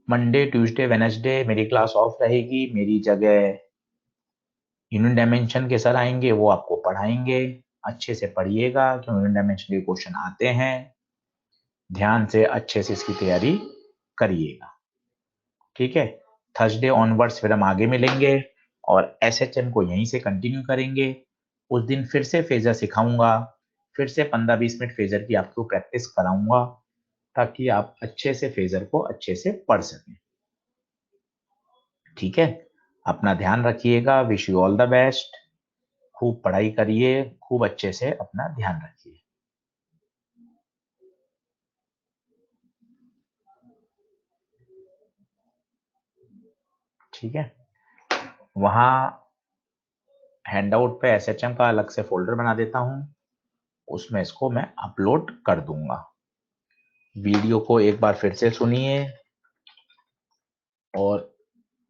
मंडे ट्यूसडे वेडनेसडे मेरी क्लास ऑफ रहेगी, मेरी जगह यूनिट डायमेंशन के सर आएंगे, वो आपको पढ़ाएंगे। अच्छे से पढ़िएगा, क्योंकि यूनिट डायमेंशन के क्वेश्चन आते हैं, ध्यान से अच्छे से इसकी तैयारी करिएगा। ठीक है, थर्सडे ऑनवर्ड्स फिर हम आगे मिलेंगे और एसएचएम को यहीं से कंटिन्यू करेंगे। उस दिन फिर से फेजर सिखाऊंगा, फिर से 15-20 मिनट फेजर की आपको प्रैक्टिस कराऊंगा, ताकि आप अच्छे से फेजर को अच्छे से पढ़ सकें। ठीक है, अपना ध्यान रखिएगा, wish you all the best. खूब पढ़ाई करिए, खूब अच्छे से अपना ध्यान रखिए। ठीक है, वहां हैंडआउट पे SHM का अलग से फोल्डर बना देता हूं, उसमें इसको मैं अपलोड कर दूंगा। वीडियो को एक बार फिर से सुनिए और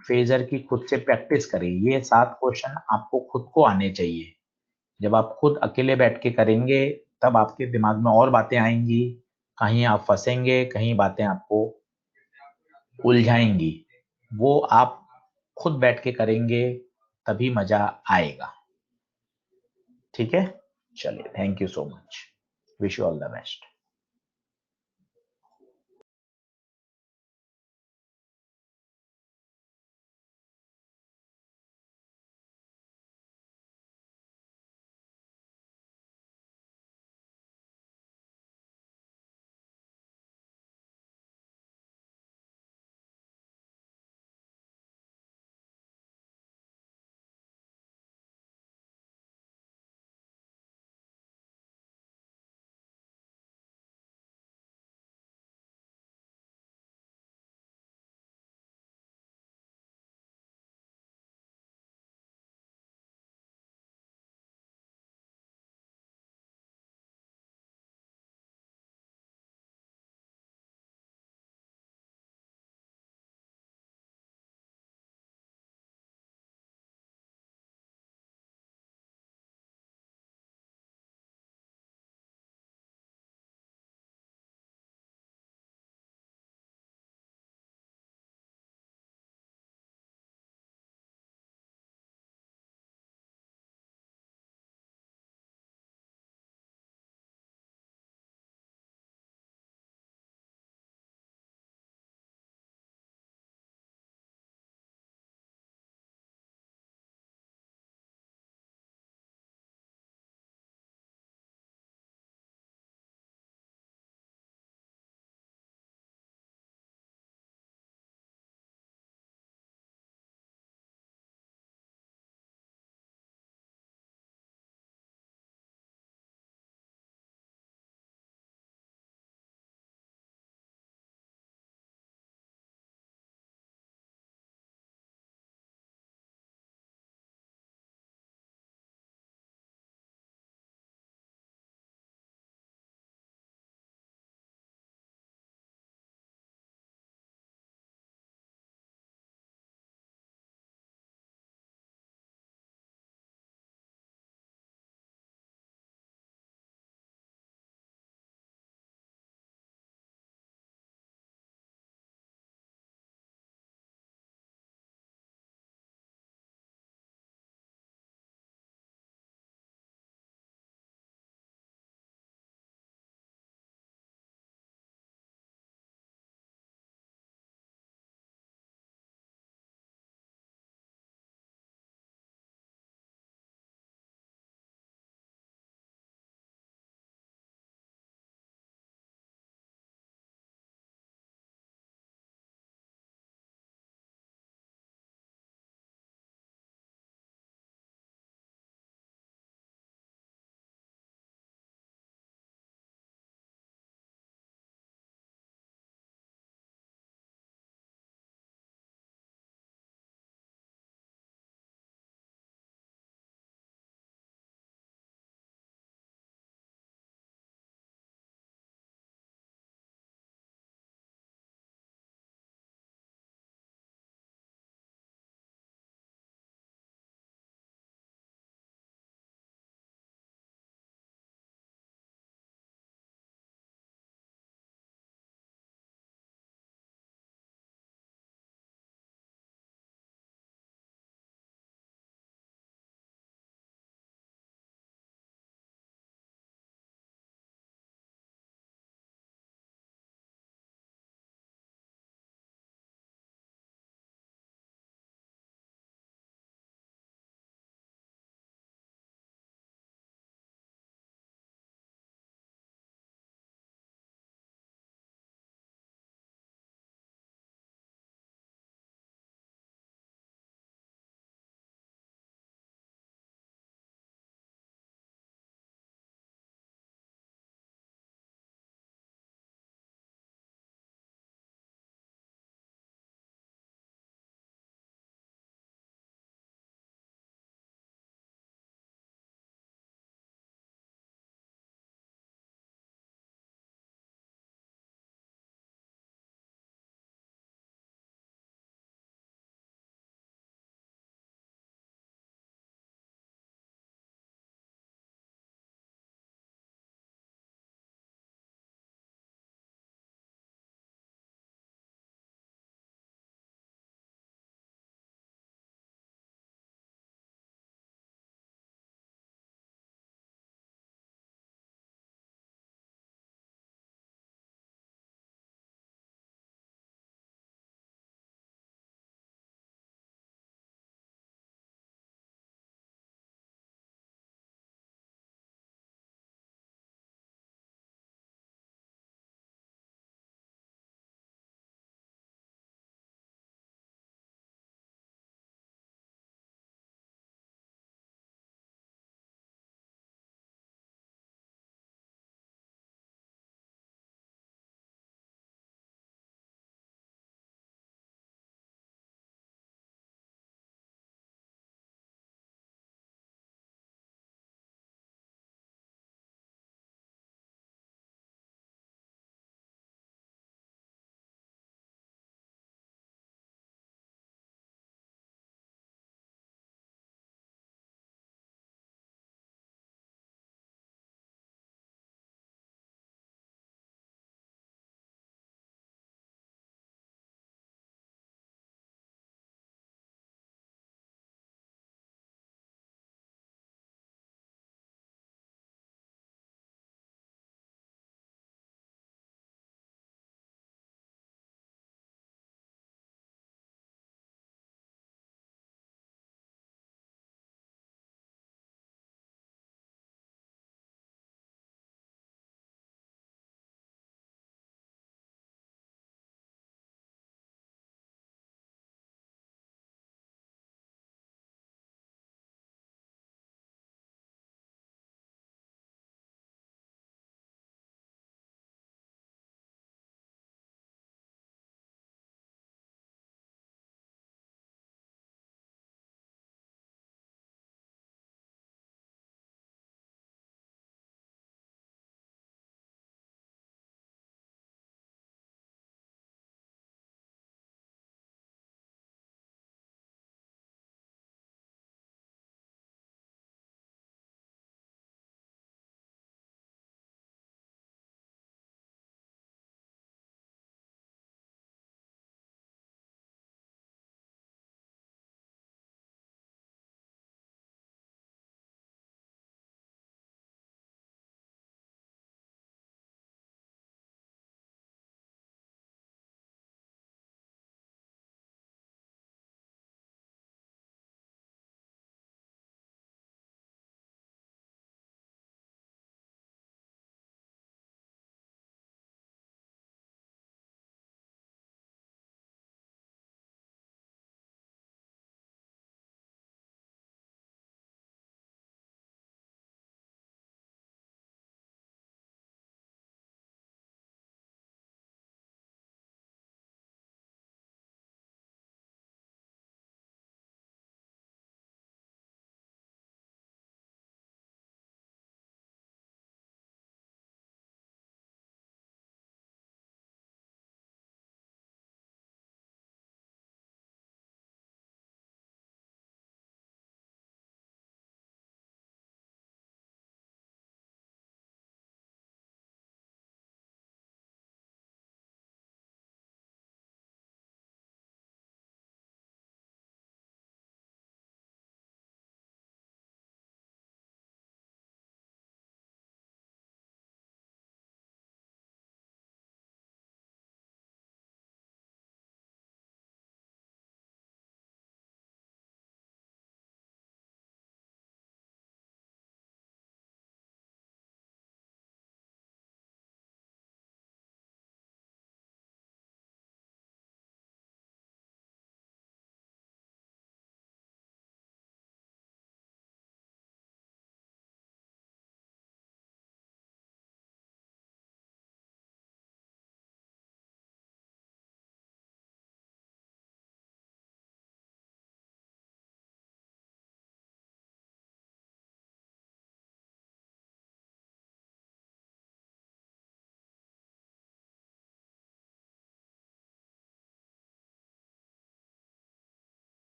फेजर की खुद से प्रैक्टिस करिए। ये 7 क्वेश्चन आपको खुद को आने चाहिए। जब आप खुद अकेले बैठ के करेंगे तब आपके दिमाग में और बातें आएंगी, कहीं आप फंसेंगे, कहीं बातें आपको उलझाएंगी। वो आप खुद बैठ के करेंगे तभी मजा आएगा। ठीक है, चलिए, thank you so much, wish you all the best.